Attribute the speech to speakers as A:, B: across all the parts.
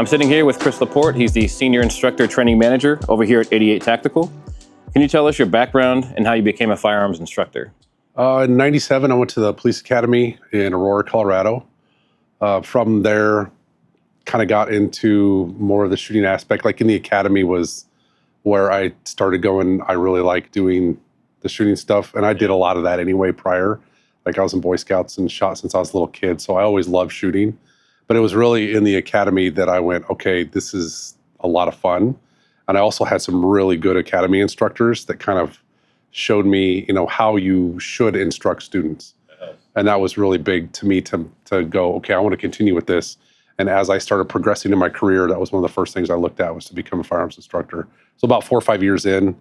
A: sitting here with Chris LaPorte. He's the Senior Instructor Training Manager over here at 88 Tactical. Can you tell us your background and how you became a firearms instructor?
B: In 97, I went to the police academy in Aurora, Colorado. From there, kind of got into more of the shooting aspect. Like in the academy was where I started going, I really like doing the shooting stuff. And I did a lot of that anyway prior. Like I was in Boy Scouts and shot since I was a little kid. So I always loved shooting. But it was really in the academy that I went, okay, this is a lot of fun. And I also had some really good academy instructors that kind of showed me, how you should instruct students. And that was really big to me to go, okay, I want to continue with this. And as I started progressing in my career, that was one of the first things I looked at was to become a firearms instructor. So about 4 or 5 years in,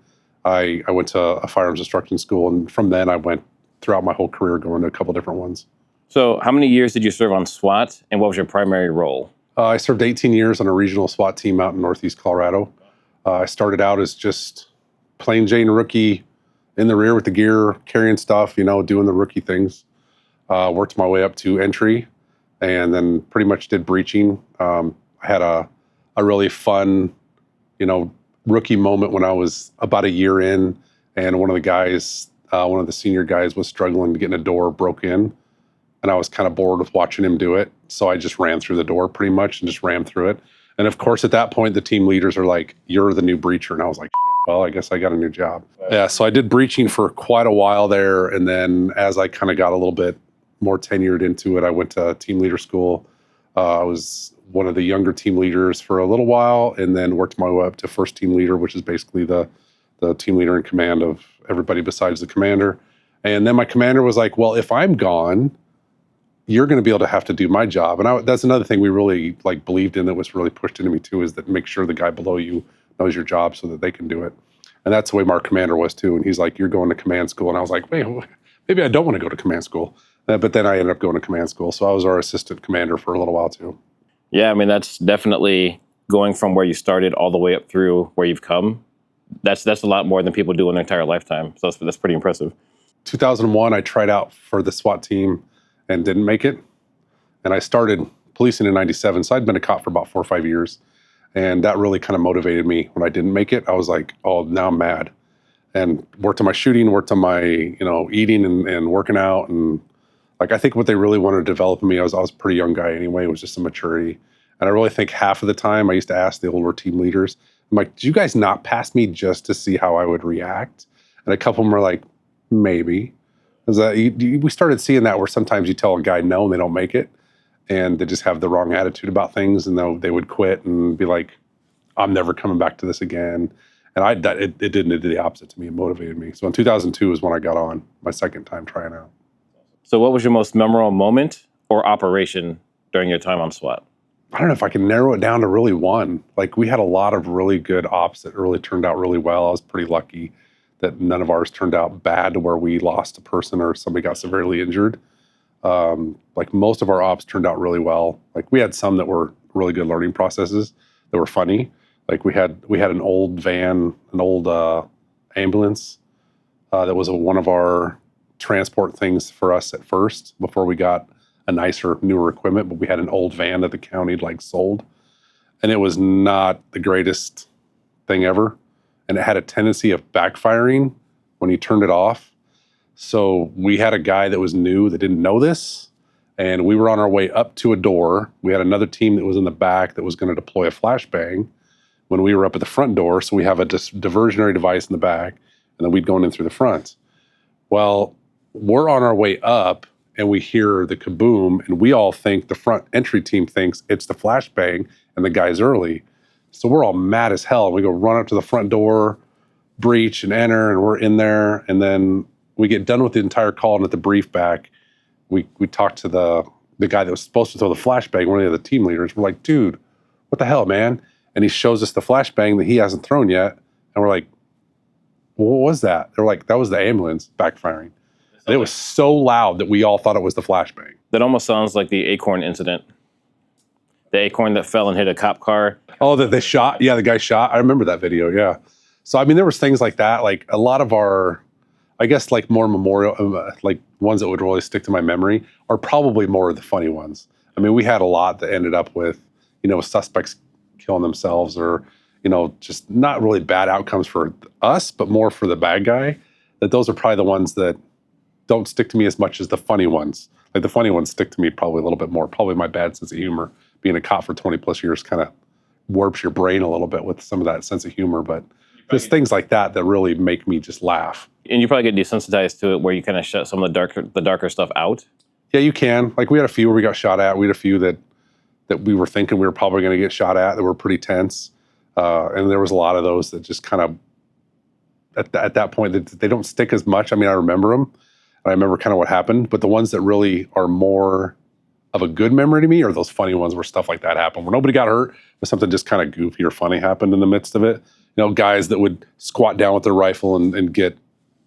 B: I went to a firearms instruction school. And from then I went throughout my whole career going to a couple different ones.
A: So how many years did you serve on SWAT, and what was your primary role?
B: I served 18 years on a regional SWAT team out in Northeast Colorado. I started out as just plain Jane rookie in the rear with the gear, carrying stuff, doing the rookie things. Worked my way up to entry, and then pretty much did breaching. I had a really fun, rookie moment when I was about a year in, and one of the senior guys was struggling to get in a door, broke in. And I was kind of bored with watching him do it. So I just ran through the door pretty much and just rammed through it. And of course, at that point, the team leaders are like, you're the new breacher. And I was like, well, I guess I got a new job. Yeah, so I did breaching for quite a while there. And then as I kind of got a little bit more tenured into it, I went to team leader school. I was one of the younger team leaders for a little while and then worked my way up to first team leader, which is basically the team leader in command of everybody besides the commander. And then my commander was like, well, if I'm gone, you're going to be able to have to do my job. And that's another thing we really believed in that was really pushed into me too, is that make sure the guy below you knows your job so that they can do it. And that's the way our commander was too. And he's like, you're going to command school. And I was like, wait, maybe I don't want to go to command school. But then I ended up going to command school. So I was our assistant commander for a little while too.
A: Yeah, I mean, that's definitely going from where you started all the way up through where you've come. That's a lot more than people do in their entire lifetime. So that's pretty impressive. 2001,
B: I tried out for the SWAT team and didn't make it. And I started policing in 97. So I'd been a cop for about 4 or 5 years. And that really kind of motivated me. When I didn't make it, I was like, oh, now I'm mad. And worked on my shooting, worked on my, eating and working out. And I think what they really wanted to develop in me, I was a pretty young guy anyway, was just some maturity. And I really think half of the time I used to ask the older team leaders, I'm like, do you guys not pass me just to see how I would react? And a couple of them were like, maybe. We started seeing that where sometimes you tell a guy no and they don't make it and they just have the wrong attitude about things and they would quit and be like, I'm never coming back to this again. And it did the opposite to me. It motivated me. So in 2002 is when I got on my second time trying out.
A: So what was your most memorable moment or operation during your time on SWAT?
B: I don't know if I can narrow it down to really one. We had a lot of really good ops that really turned out really well. I was pretty lucky that none of ours turned out bad to where we lost a person or somebody got severely injured. Most of our ops turned out really well. We had some that were really good learning processes that were funny. We had an old van, an old ambulance that was one of our transport things for us at first before we got a nicer, newer equipment. But we had an old van that the county sold, and it was not the greatest thing ever. And it had a tendency of backfiring when you turned it off. So we had a guy that was new that didn't know this, and we were on our way up to a door. We had another team that was in the back that was going to deploy a flashbang when we were up at the front door. So we have a diversionary device in the back, and then we'd go in through the front. Well, we're on our way up, and we hear the kaboom, and we all think the front entry team thinks it's the flashbang, and the guy's early. So we're all mad as hell. We go run up to the front door, breach and enter, and we're in there. And then we get done with the entire call, and at the brief back, we talk to the guy that was supposed to throw the flashbang, one of the other team leaders. We're like, dude, what the hell, man? And he shows us the flashbang that he hasn't thrown yet. And we're like, well, what was that? They're like, that was the ambulance backfiring. And it was so loud that we all thought it was the flashbang.
A: That almost sounds like the Acorn incident. The Acorn that fell and hit a cop car.
B: Oh, that they shot? Yeah, the guy shot. I remember that video, yeah. So, I mean, there was things like that. A lot of our, I guess, more memorial, ones that would really stick to my memory are probably more of the funny ones. I mean, we had a lot that ended up with, suspects killing themselves or, just not really bad outcomes for us, but more for the bad guy, that those are probably the ones that don't stick to me as much as the funny ones. Like the funny ones stick to me probably a little bit more. Probably my bad sense of humor. Being a cop for 20 plus years kind of warps your brain a little bit with some of that sense of humor, but just things like that really make me just laugh.
A: And you probably get desensitized to it where you kind of shut some of the darker stuff out.
B: Yeah, you can. Like we had a few where we got shot at. We had a few that we were thinking we were probably going to get shot at that were pretty tense. And there was a lot of those that just kind of, at that point, they don't stick as much. I mean, I remember them. And I remember kind of what happened. But the ones that really are more of a good memory to me are those funny ones where stuff like that happened, where nobody got hurt, but something just kind of goofy or funny happened in the midst of it. Guys that would squat down with their rifle and get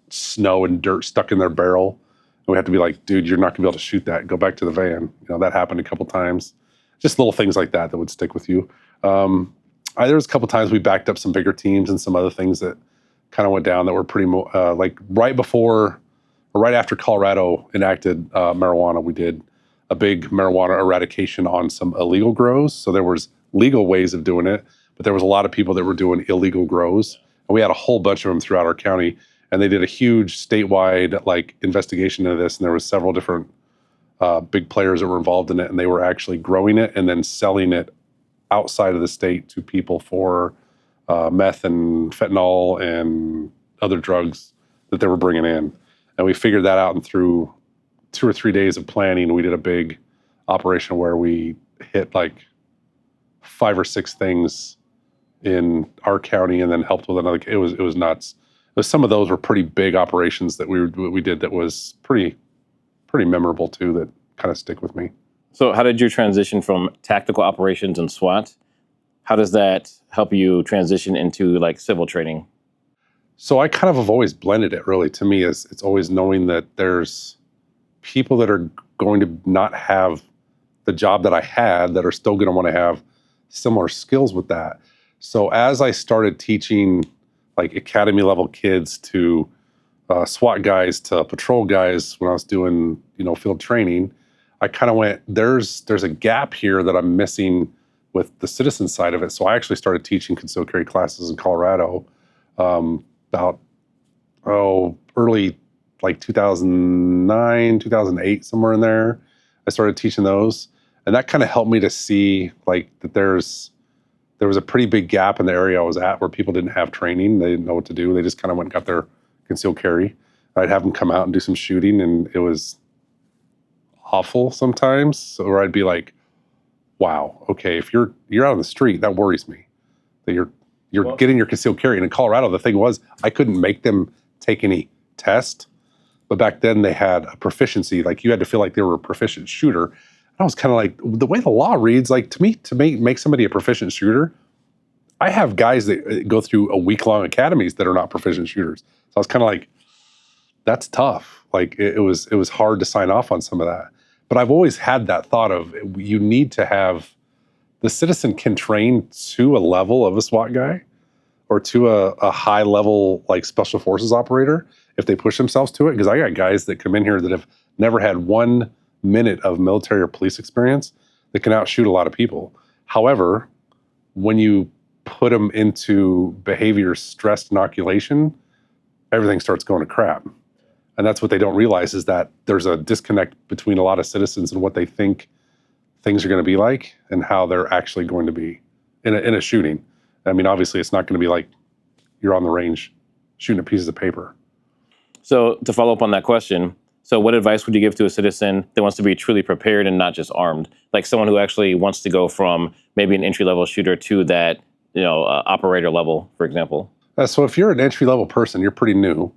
B: snow and dirt stuck in their barrel. And we have to be like, dude, you're not going to be able to shoot that. Go back to the van. That happened a couple times. Just little things like that would stick with you. There was a couple times we backed up some bigger teams and some other things that kind of went down that were pretty, like right before or right after Colorado enacted marijuana, we did a big marijuana eradication on some illegal grows. So there was legal ways of doing it, but there was a lot of people that were doing illegal grows. And we had a whole bunch of them throughout our county. And they did a huge statewide investigation into this. And there was several different big players that were involved in it. And they were actually growing it and then selling it outside of the state to people for meth and fentanyl and other drugs that they were bringing in. And we figured that out, and through 2 or 3 days of planning, we did a big operation where we hit like 5 or 6 things in our county and then helped with another. It was nuts. Some of those were pretty big operations that we did that was pretty memorable too, that kind of stick with me.
A: So how did you transition from tactical operations and SWAT? How does that help you transition into civil training?
B: So I kind of have always blended it, really. To me, it's always knowing that there's people that are going to not have the job that I had that are still going to want to have similar skills with that. So as I started teaching academy level kids to SWAT guys to patrol guys when I was doing field training, I kind of went, there's a gap here that I'm missing with the citizen side of it. So I actually started teaching concealed carry classes in Colorado about early 2009, 2008, somewhere in there. I started teaching those, and that kind of helped me to see that there was a pretty big gap in the area I was at where people didn't have training. They didn't know what to do. They just kind of went and got their concealed carry. I'd have them come out and do some shooting, and it was awful sometimes. So where I'd be like, wow, okay, if you're out on the street, that worries me. That you're getting your concealed carry. And in Colorado, the thing was, I couldn't make them take any test. But back then they had a proficiency, you had to feel like they were a proficient shooter. And I was kind of like, the way the law reads, to me, to make somebody a proficient shooter, I have guys that go through a week-long academies that are not proficient shooters. So I was kind of like, that's tough. It was hard to sign off on some of that. But I've always had that thought of, you need to have, the citizen can train to a level of a SWAT guy or to a high level special forces operator if they push themselves to it. Because I got guys that come in here that have never had 1 minute of military or police experience that can outshoot a lot of people. However, when you put them into behavior stress inoculation, everything starts going to crap. And that's what they don't realize, is that there's a disconnect between a lot of citizens and what they think things are going to be like and how they're actually going to be in a shooting. I mean, obviously, it's not going to be like you're on the range shooting at pieces of paper.
A: So to follow up on that question, so what advice would you give to a citizen that wants to be truly prepared and not just armed? Like someone who actually wants to go from maybe an entry-level shooter to that, operator level, for example.
B: So if you're an entry-level person, you're pretty new.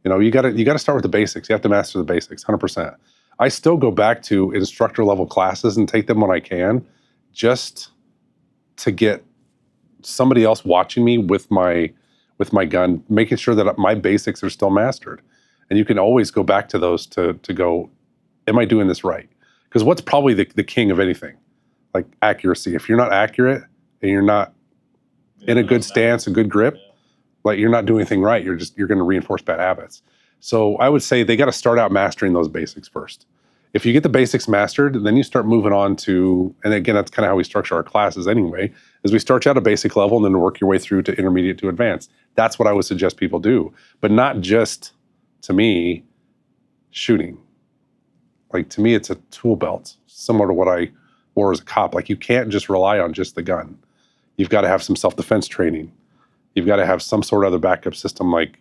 B: You got to start with the basics. You have to master the basics, 100%. I still go back to instructor level classes and take them when I can, just to get somebody else watching me with my gun, making sure that my basics are still mastered. And you can always go back to those to go, am I doing this right? Because what's probably the king of anything? Accuracy. If you're not accurate and you're not in a good stance, a good grip, you're not doing anything right. You're going to reinforce bad habits. So I would say they got to start out mastering those basics first. If you get the basics mastered, then you start moving on to, and again, that's kind of how we structure our classes anyway, is we start you at a basic level and then work your way through to intermediate to advanced. That's what I would suggest people do, but not just, to me, shooting. Like, to me, it's a tool belt, similar to what I wore as a cop. Like, you can't just rely on just the gun. You've got to have some self-defense training. You've got to have some sort of other backup system, like,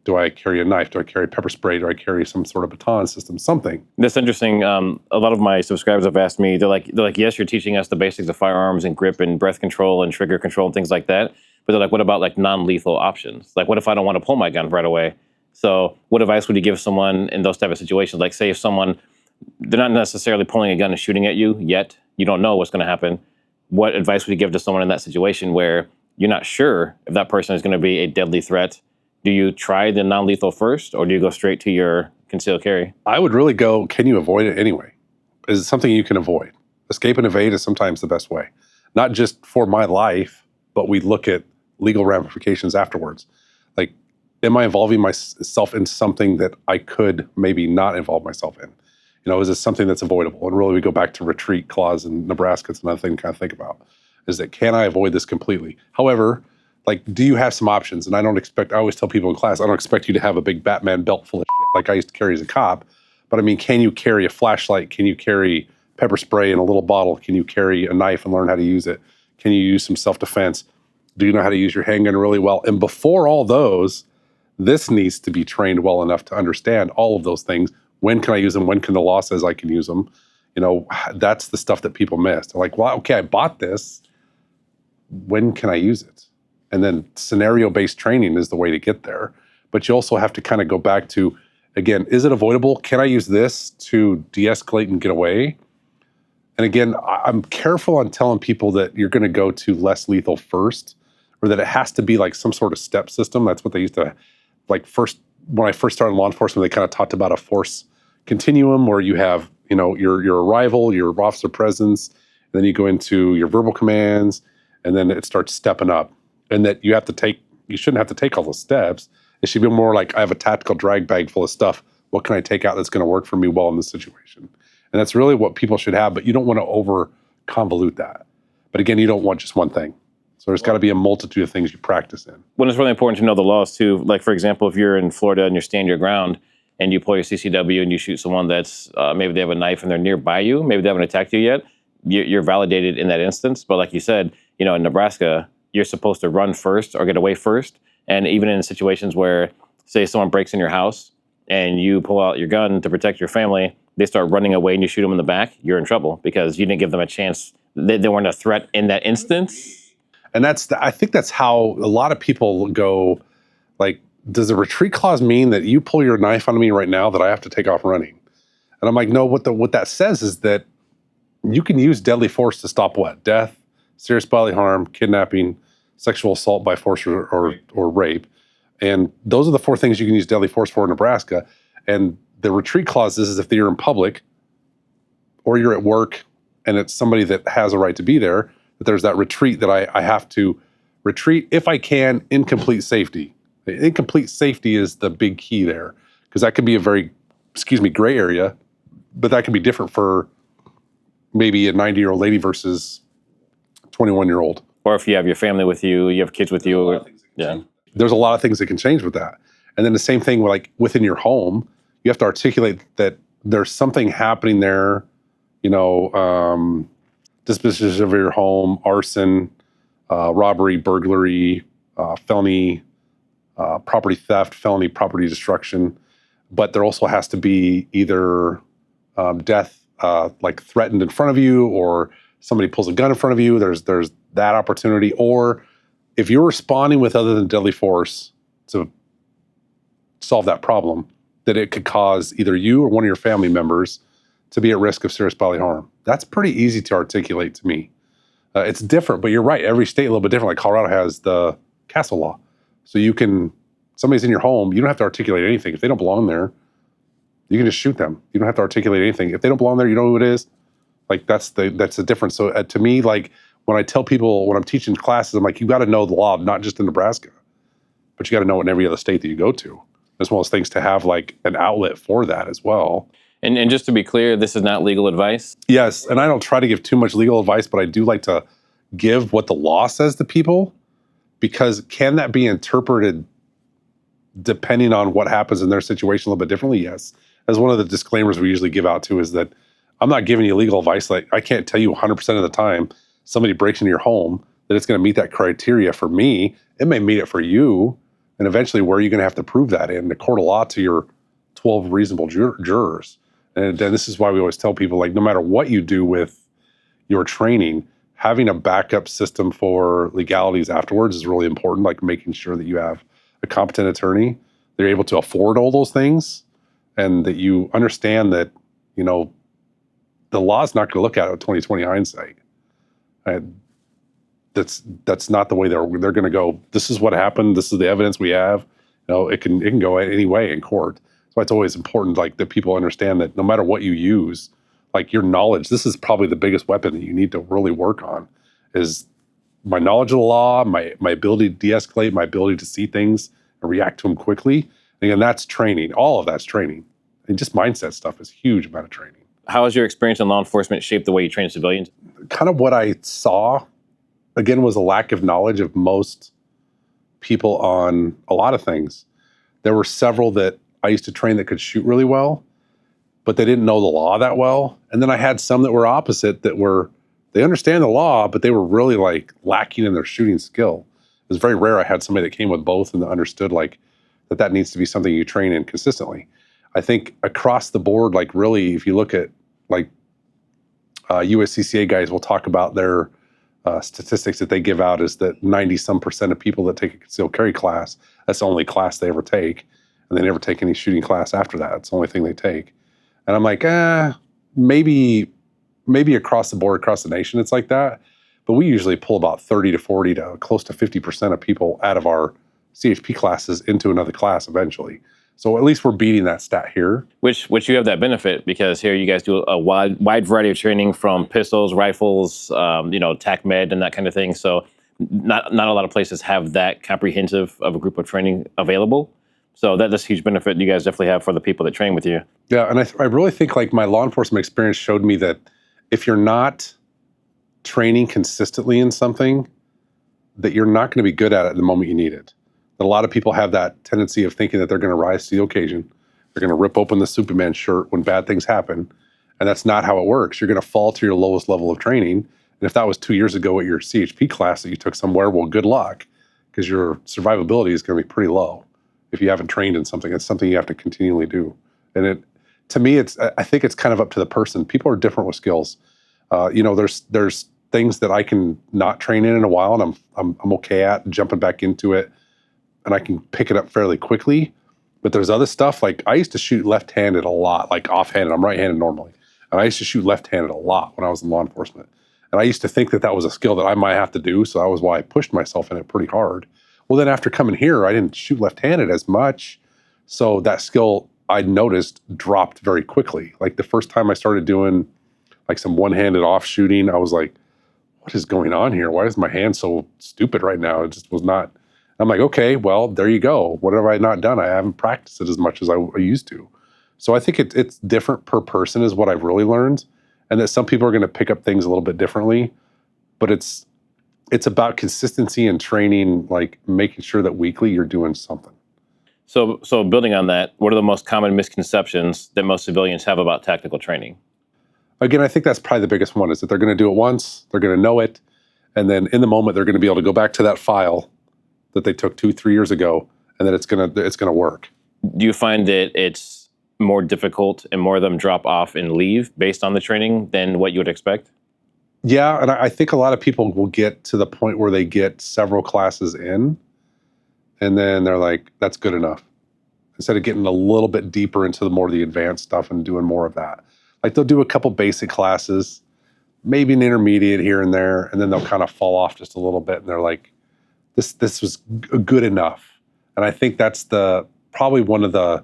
B: do I carry a knife? Do I carry pepper spray? Do I carry some sort of baton system? Something.
A: That's interesting. A lot of my subscribers have asked me, they're like, yes, you're teaching us the basics of firearms and grip and breath control and trigger control and things like that. But they're like, what about like non-lethal options? Like, what if I don't want to pull my gun right away? So what advice would you give someone in those type of situations? Like, say if someone, they're not necessarily pulling a gun and shooting at you yet, you don't know what's going to happen. What advice would you give to someone in that situation where you're not sure if that person is going to be a deadly threat? Do you try the non-lethal first, or do you go straight to your concealed carry?
B: I would really go, can you avoid it anyway? Is it something you can avoid? Escape and evade is sometimes the best way. Not just for my life, but we look at legal ramifications afterwards. Like, am I involving myself in something that I could maybe not involve myself in? You know, is this something that's avoidable? And really, we go back to retreat clause in Nebraska. It's another thing to kind of think about, is that can I avoid this completely? However, like, do you have some options? And I always tell people in class, I don't expect you to have a big Batman belt full of shit like I used to carry as a cop. But I mean, can you carry a flashlight? Can you carry pepper spray in a little bottle? Can you carry a knife and learn how to use it? Can you use some self-defense? Do you know how to use your handgun really well? And before all those, this needs to be trained well enough to understand all of those things. When can I use them? When can the law says I can use them? You know, that's the stuff that people miss. They're like, well, okay, I bought this. When can I use it? And then scenario-based training is the way to get there. But you also have to kind of go back to, again, is it avoidable? Can I use this to de-escalate and get away? And again, I'm careful on telling people that you're going to go to less lethal first, or that it has to be like some sort of step system. That's what they used to, like, when I first started in law enforcement, they kind of talked about a force continuum where you have, you know, your arrival, your officer presence, and then you go into your verbal commands, and then it starts stepping up. And that you shouldn't have to take all those steps. It should be more like, I have a tactical drag bag full of stuff. What can I take out that's going to work for me well in this situation? And that's really what people should have, but you don't want to over convolute that. But again, you don't want just one thing. So there's got to be a multitude of things you practice in.
A: When it's really important to know the laws too, like for example, if you're in Florida and you stand your ground and you pull your CCW and you shoot someone that's, maybe they have a knife and they're nearby you, maybe they haven't attacked you yet, you're validated in that instance. But like you said, you know, in Nebraska, you're supposed to run first or get away first. And even in situations where, say, someone breaks in your house and you pull out your gun to protect your family, they start running away and you shoot them in the back, you're in trouble because you didn't give them a chance. They weren't a threat in that instance.
B: And I think that's how a lot of people go, like, does a retreat clause mean that you pull your knife on me right now that I have to take off running? And I'm like, no, what that says is that you can use deadly force to stop what? Death, serious bodily harm, kidnapping, sexual assault by force or rape. And those are the 4 things you can use deadly force for in Nebraska. And the retreat clause is if you're in public or you're at work and it's somebody that has a right to be there, that there's that retreat that I have to retreat if I can in complete safety. Incomplete safety is the big key there, because that could be a very, gray area, but that could be different for maybe a 90-year-old lady versus 21-year-old.
A: Or if you have your family with you, you have kids with you. Yeah.
B: There's a lot of things that can change with that. And then the same thing, like within your home, you have to articulate that there's something happening there, you know, disposition of your home, arson, robbery, burglary, felony, property theft, felony property destruction. But there also has to be either death, like threatened in front of you, or somebody pulls a gun in front of you. There's that opportunity. Or if you're responding with other than deadly force to solve that problem, that it could cause either you or one of your family members to be at risk of serious bodily harm. That's pretty easy to articulate to me. It's different, but you're right. Every state a little bit different. Like Colorado has the castle law. So somebody's in your home, you don't have to articulate anything. If they don't belong there, you can just shoot them. You don't have to articulate anything. If they don't belong there, you know who it is. Like that's the difference. So to me, like when I tell people, when I'm teaching classes, I'm like, you got to know the law, not just in Nebraska, but you got to know it in every other state that you go to. It's one of those things to have like an outlet for that as well.
A: And just to be clear, this is not legal advice.
B: Yes, and I don't try to give too much legal advice, but I do like to give what the law says to people, because can that be interpreted depending on what happens in their situation a little bit differently? Yes. As one of the disclaimers we usually give out to is that I'm not giving you legal advice. Like, I can't tell you 100% of the time somebody breaks into your home that it's going to meet that criteria. For me, it may meet it for you. And eventually, where are you going to have to prove that in the court of law to your 12 reasonable jurors? And this is why we always tell people, like, no matter what you do with your training, having a backup system for legalities afterwards is really important, like making sure that you have a competent attorney, they're able to afford all those things, and that you understand that, you know, the law's not going to look at it with 2020 hindsight. That's not the way they're going to go. This is what happened. This is the evidence we have. You know, it can go any way in court. That's why it's always important, like, that people understand that no matter what you use, like, your knowledge, this is probably the biggest weapon that you need to really work on, is my knowledge of the law, my ability to de-escalate, my ability to see things and react to them quickly. And again, that's training. All of that's training. And just mindset stuff is a huge amount of training.
A: How has your experience in law enforcement shaped the way you train civilians?
B: Kind of what I saw, again, was a lack of knowledge of most people on a lot of things. There were several that I used to train that could shoot really well, but they didn't know the law that well. And then I had some that were opposite, that they understand the law, but they were really, like, lacking in their shooting skill. It was very rare I had somebody that came with both and that understood, like, that needs to be something you train in consistently. I think across the board, like, really, if you look at, like, USCCA guys will talk about their statistics that they give out, is that 90% of people that take a concealed carry class, that's the only class they ever take. And they never take any shooting class after that. It's the only thing they take. And I'm like, maybe across the board, across the nation, it's like that. But we usually pull about 30 to 40 to close to 50% of people out of our CHP classes into another class eventually. So at least we're beating that stat here.
A: Which you have that benefit, because here you guys do a wide variety of training, from pistols, rifles, TAC med and that kind of thing. So not a lot of places have that comprehensive of a group of training available. So that's a huge benefit you guys definitely have for the people that train with you.
B: Yeah, and I really think, like, my law enforcement experience showed me that if you're not training consistently in something, that you're not going to be good at it the moment you need it. That a lot of people have that tendency of thinking that they're going to rise to the occasion. They're going to rip open the Superman shirt when bad things happen. And that's not how it works. You're going to fall to your lowest level of training. And if that was 2 years ago at your CHP class that you took somewhere, well, good luck, because your survivability is going to be pretty low. If you haven't trained in something, it's something you have to continually do. And to me, I think it's kind of up to the person. People are different with skills. There's things that I can not train in a while, and I'm okay at jumping back into it, and I can pick it up fairly quickly. But there's other stuff, like, I used to shoot left-handed a lot, like offhanded. I'm right-handed normally, and I used to shoot left-handed a lot when I was in law enforcement. And I used to think that was a skill that I might have to do, so that was why I pushed myself in it pretty hard. Well, then after coming here, I didn't shoot left-handed as much. So that skill, I noticed, dropped very quickly. Like, the first time I started doing, like, some one-handed off shooting, I was like, what is going on here? Why is my hand so stupid right now? It just was not. I'm like, okay, well, there you go. What have I not done? I haven't practiced it as much as I used to. So I think it's different per person is what I've really learned. And that some people are going to pick up things a little bit differently. But it's about consistency and training, like making sure that weekly you're doing something.
A: So building on that, what are the most common misconceptions that most civilians have about tactical training?
B: Again, I think that's probably the biggest one, is that they're going to do it once, they're going to know it, and then in the moment they're going to be able to go back to that file that they took 2-3 years ago, and that it's going to work.
A: Do you find that it's more difficult and more of them drop off and leave based on the training than what you would expect?
B: Yeah, and I think a lot of people will get to the point where they get several classes in, and then they're like, that's good enough. Instead of getting a little bit deeper into the advanced stuff and doing more of that. Like, they'll do a couple basic classes, maybe an intermediate here and there, and then they'll kind of fall off just a little bit, and they're like, this was good enough. And I think that's probably one of the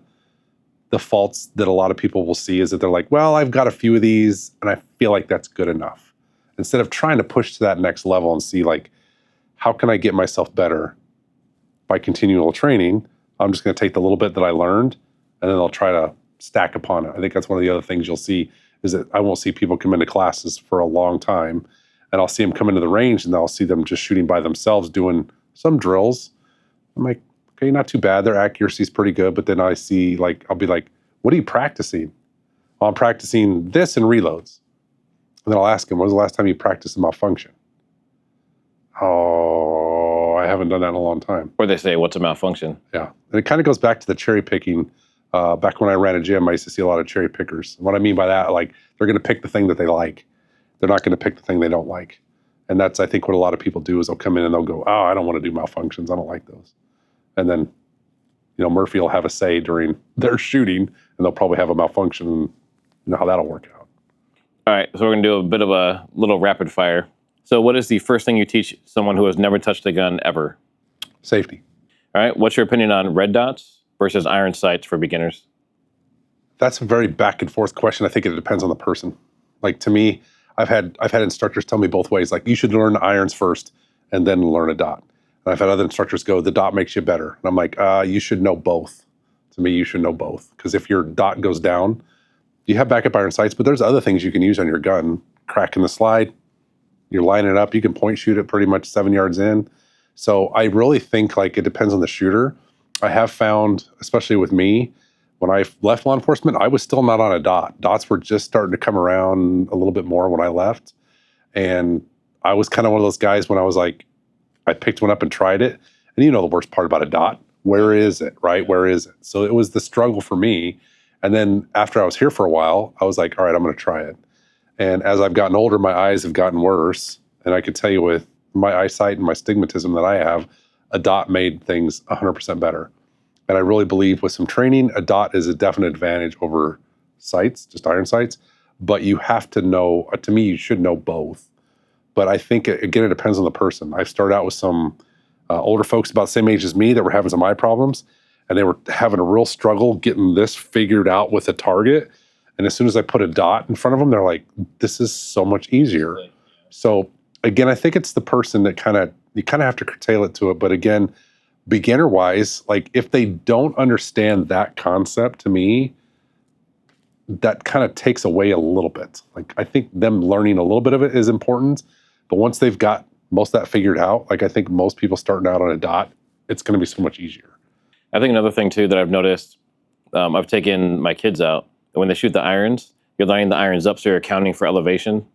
B: faults that a lot of people will see, is that they're like, well, I've got a few of these, and I feel like that's good enough. Instead of trying to push to that next level and see, like, how can I get myself better by continual training? I'm just going to take the little bit that I learned, and then I'll try to stack upon it. I think that's one of the other things you'll see is that I won't see people come into classes for a long time, and I'll see them come into the range and I'll see them just shooting by themselves doing some drills. I'm like, okay, not too bad. Their accuracy is pretty good. But then I see, like, I'll be like, what are you practicing? Well, I'm practicing this in reloads. And then I'll ask him, when was the last time you practiced a malfunction? Oh, I haven't done that in a long time.
A: Or they say, what's a malfunction?
B: Yeah. And it kind of goes back to the cherry picking. Back when I ran a gym, I used to see a lot of cherry pickers. What I mean by that, like, they're going to pick the thing that they like. They're not going to pick the thing they don't like. And that's, I think, what a lot of people do is they'll come in and they'll go, oh, I don't want to do malfunctions. I don't like those. And then, Murphy will have a say during their shooting, and they'll probably have a malfunction. And you know how that'll work out.
A: All right, so we're going to do a bit of a little rapid fire. So what is the first thing you teach someone who has never touched a gun ever?
B: Safety.
A: All right, what's your opinion on red dots versus iron sights for beginners?
B: That's a very back and forth question. I think it depends on the person. Like, to me, I've had instructors tell me both ways. Like, you should learn irons first and then learn a dot. And I've had other instructors go, the dot makes you better. And I'm like, you should know both. To me, you should know both. Because if your dot goes down, you have backup iron sights, but there's other things you can use on your gun. Cracking the slide, you're lining it up, you can point shoot it pretty much 7 yards in. So I really think, like, it depends on the shooter. I have found, especially with me, when I left law enforcement, I was still not on a dot. Dots were just starting to come around a little bit more when I left. And I was kind of one of those guys when I was like, I picked one up and tried it. And you know the worst part about a dot, where is it, right? Where is it? So it was the struggle for me. And then after I was here for a while, I was like, all right, I'm going to try it. And as I've gotten older, my eyes have gotten worse. And I can tell you, with my eyesight and my stigmatism that I have, a dot made things 100% better. And I really believe with some training, a dot is a definite advantage over sights, just iron sights. But you have to know, to me, you should know both. But I think, again, it depends on the person. I've started out with some older folks about the same age as me that were having some eye problems. And they were having a real struggle getting this figured out with a target. And as soon as I put a dot in front of them, they're like, this is so much easier. So again, I think it's the person that you kind of have to curtail it to it. But again, beginner wise, like, if they don't understand that concept, to me, that kind of takes away a little bit. Like, I think them learning a little bit of it is important. But once they've got most of that figured out, like, I think most people starting out on a dot, it's going to be so much easier.
A: I think another thing too that I've noticed, I've taken my kids out, and when they shoot the irons, you're lining the irons up so you're accounting for elevation.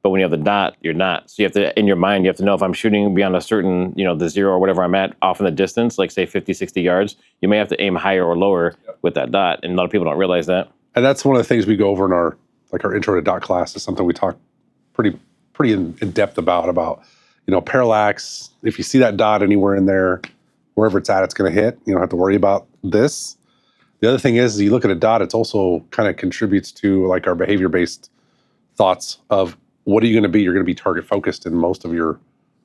A: But when you have the dot, you're not. So you have to, in your mind, you have to know if I'm shooting beyond a certain, the 0 or whatever I'm at off in the distance, like say 50, 60 yards, you may have to aim higher or lower with that dot. And a lot of people don't realize that.
B: And that's one of the things we go over in our intro to dot class is something we talk pretty in depth about, parallax. If you see that dot anywhere in there, wherever it's at, it's going to hit. You don't have to worry about this. The other thing is you look at a dot, it's also kind of contributes to, like, our behavior-based thoughts of what are you going to be? You're going to be target focused in most of your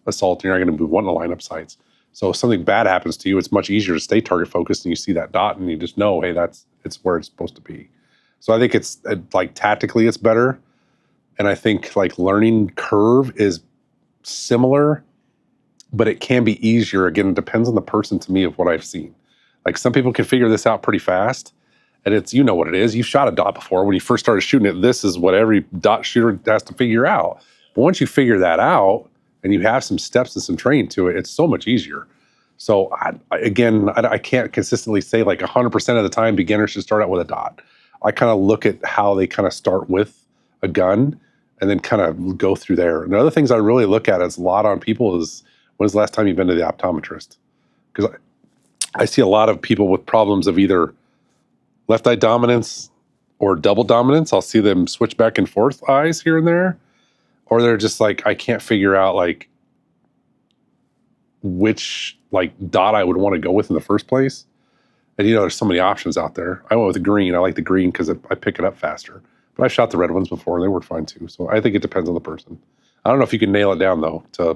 B: assault. You're not going to be wanting to line up sights. So if something bad happens to you, it's much easier to stay target focused, and you see that dot and you just know, hey, it's where it's supposed to be. So I think it's like, tactically it's better. And I think, like, learning curve is similar, but it can be easier. Again, it depends on the person, to me, of what I've seen. Like, some people can figure this out pretty fast, and it's, what it is. You've shot a dot before. When you first started shooting it, this is what every dot shooter has to figure out. But once you figure that out and you have some steps and some training to it, it's so much easier. So I can't consistently say, like, 100% of the time beginners should start out with a dot. I kind of look at how they kind of start with a gun and then kind of go through there. And the other things I really look at is a lot on people is, when's the last time you've been to the optometrist? Because I see a lot of people with problems of either left eye dominance or double dominance. I'll see them switch back and forth eyes here and there. Or they're just like, I can't figure out, like, which, like, dot I would want to go with in the first place. And, there's so many options out there. I went with the green. I like the green because I pick it up faster. But I've shot the red ones before, and they work fine too. So I think it depends on the person. I don't know if you can nail it down, though, to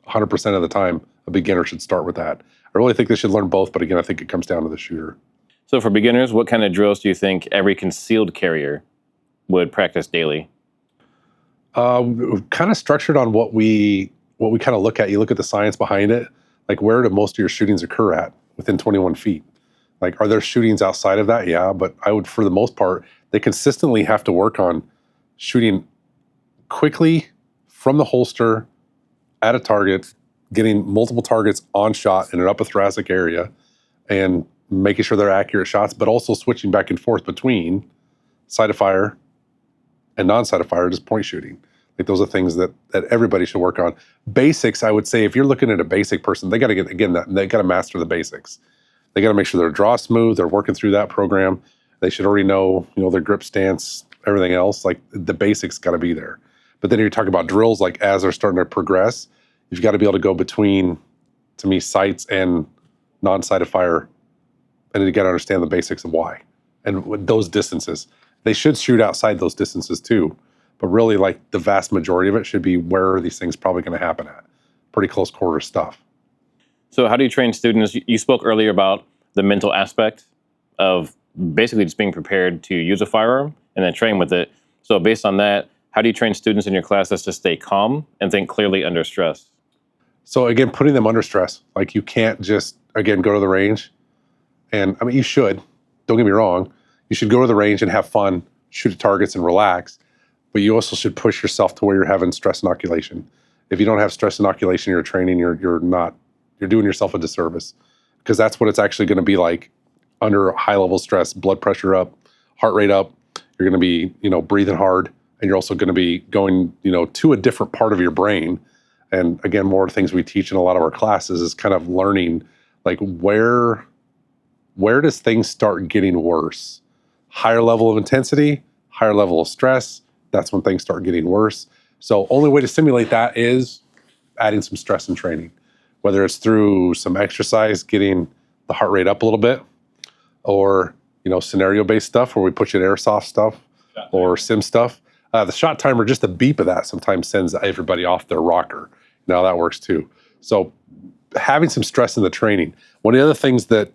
B: 100% of the time a beginner should start with that. I really think they should learn both, but again, I think it comes down to the shooter.
A: So for beginners, what kind of drills do you think every concealed carrier would practice daily?
B: Kind of structured on what we kind of look at. You look at the science behind it. Like, where do most of your shootings occur at? Within 21 feet. Like, are there shootings outside of that? Yeah, but I would, for the most part, they consistently have to work on shooting quickly from the holster at a target, getting multiple targets on shot in an upper thoracic area, and making sure they're accurate shots, but also switching back and forth between sight of fire and non-sight of fire, just point shooting. Like, those are things that everybody should work on. Basics, I would say, if you're looking at a basic person, they got to get, again, they got to master the basics. They got to make sure their draw smooth. They're working through that program. They should already know, their grip stance, everything else. Like, the basics got to be there. But then you're talking about drills, like, as they're starting to progress, you've got to be able to go between, to me, sights and non-sight of fire. And then you got to understand the basics of why. And with those distances, they should shoot outside those distances too. But really, like, the vast majority of it should be where are these things probably going to happen at. Pretty close quarter stuff.
A: So how do you train students? You spoke earlier about the mental aspect of basically just being prepared to use a firearm and then train with it. So based on that, how do you train students in your classes to stay calm and think clearly under stress?
B: So again, putting them under stress. Like, you can't just, again, go to the range. And I mean, you should, don't get me wrong. You should go to the range and have fun, shoot at targets and relax. But you also should push yourself to where you're having stress inoculation. If you don't have stress inoculation, you're training, you're doing yourself a disservice, because that's what it's actually going to be like under high level stress, blood pressure up, heart rate up. You're going to be, breathing hard, and you're also going to be going, to a different part of your brain. And again, more things we teach in a lot of our classes is kind of learning, like, where does things start getting worse? Higher level of intensity, higher level of stress. That's when things start getting worse. So only way to simulate that is adding some stress and training, whether it's through some exercise, getting the heart rate up a little bit, or, scenario-based stuff where we put you in airsoft stuff or sim stuff. The shot timer, just the beep of that sometimes sends everybody off their rocker. Now that works too. So having some stress in the training. One of the other things that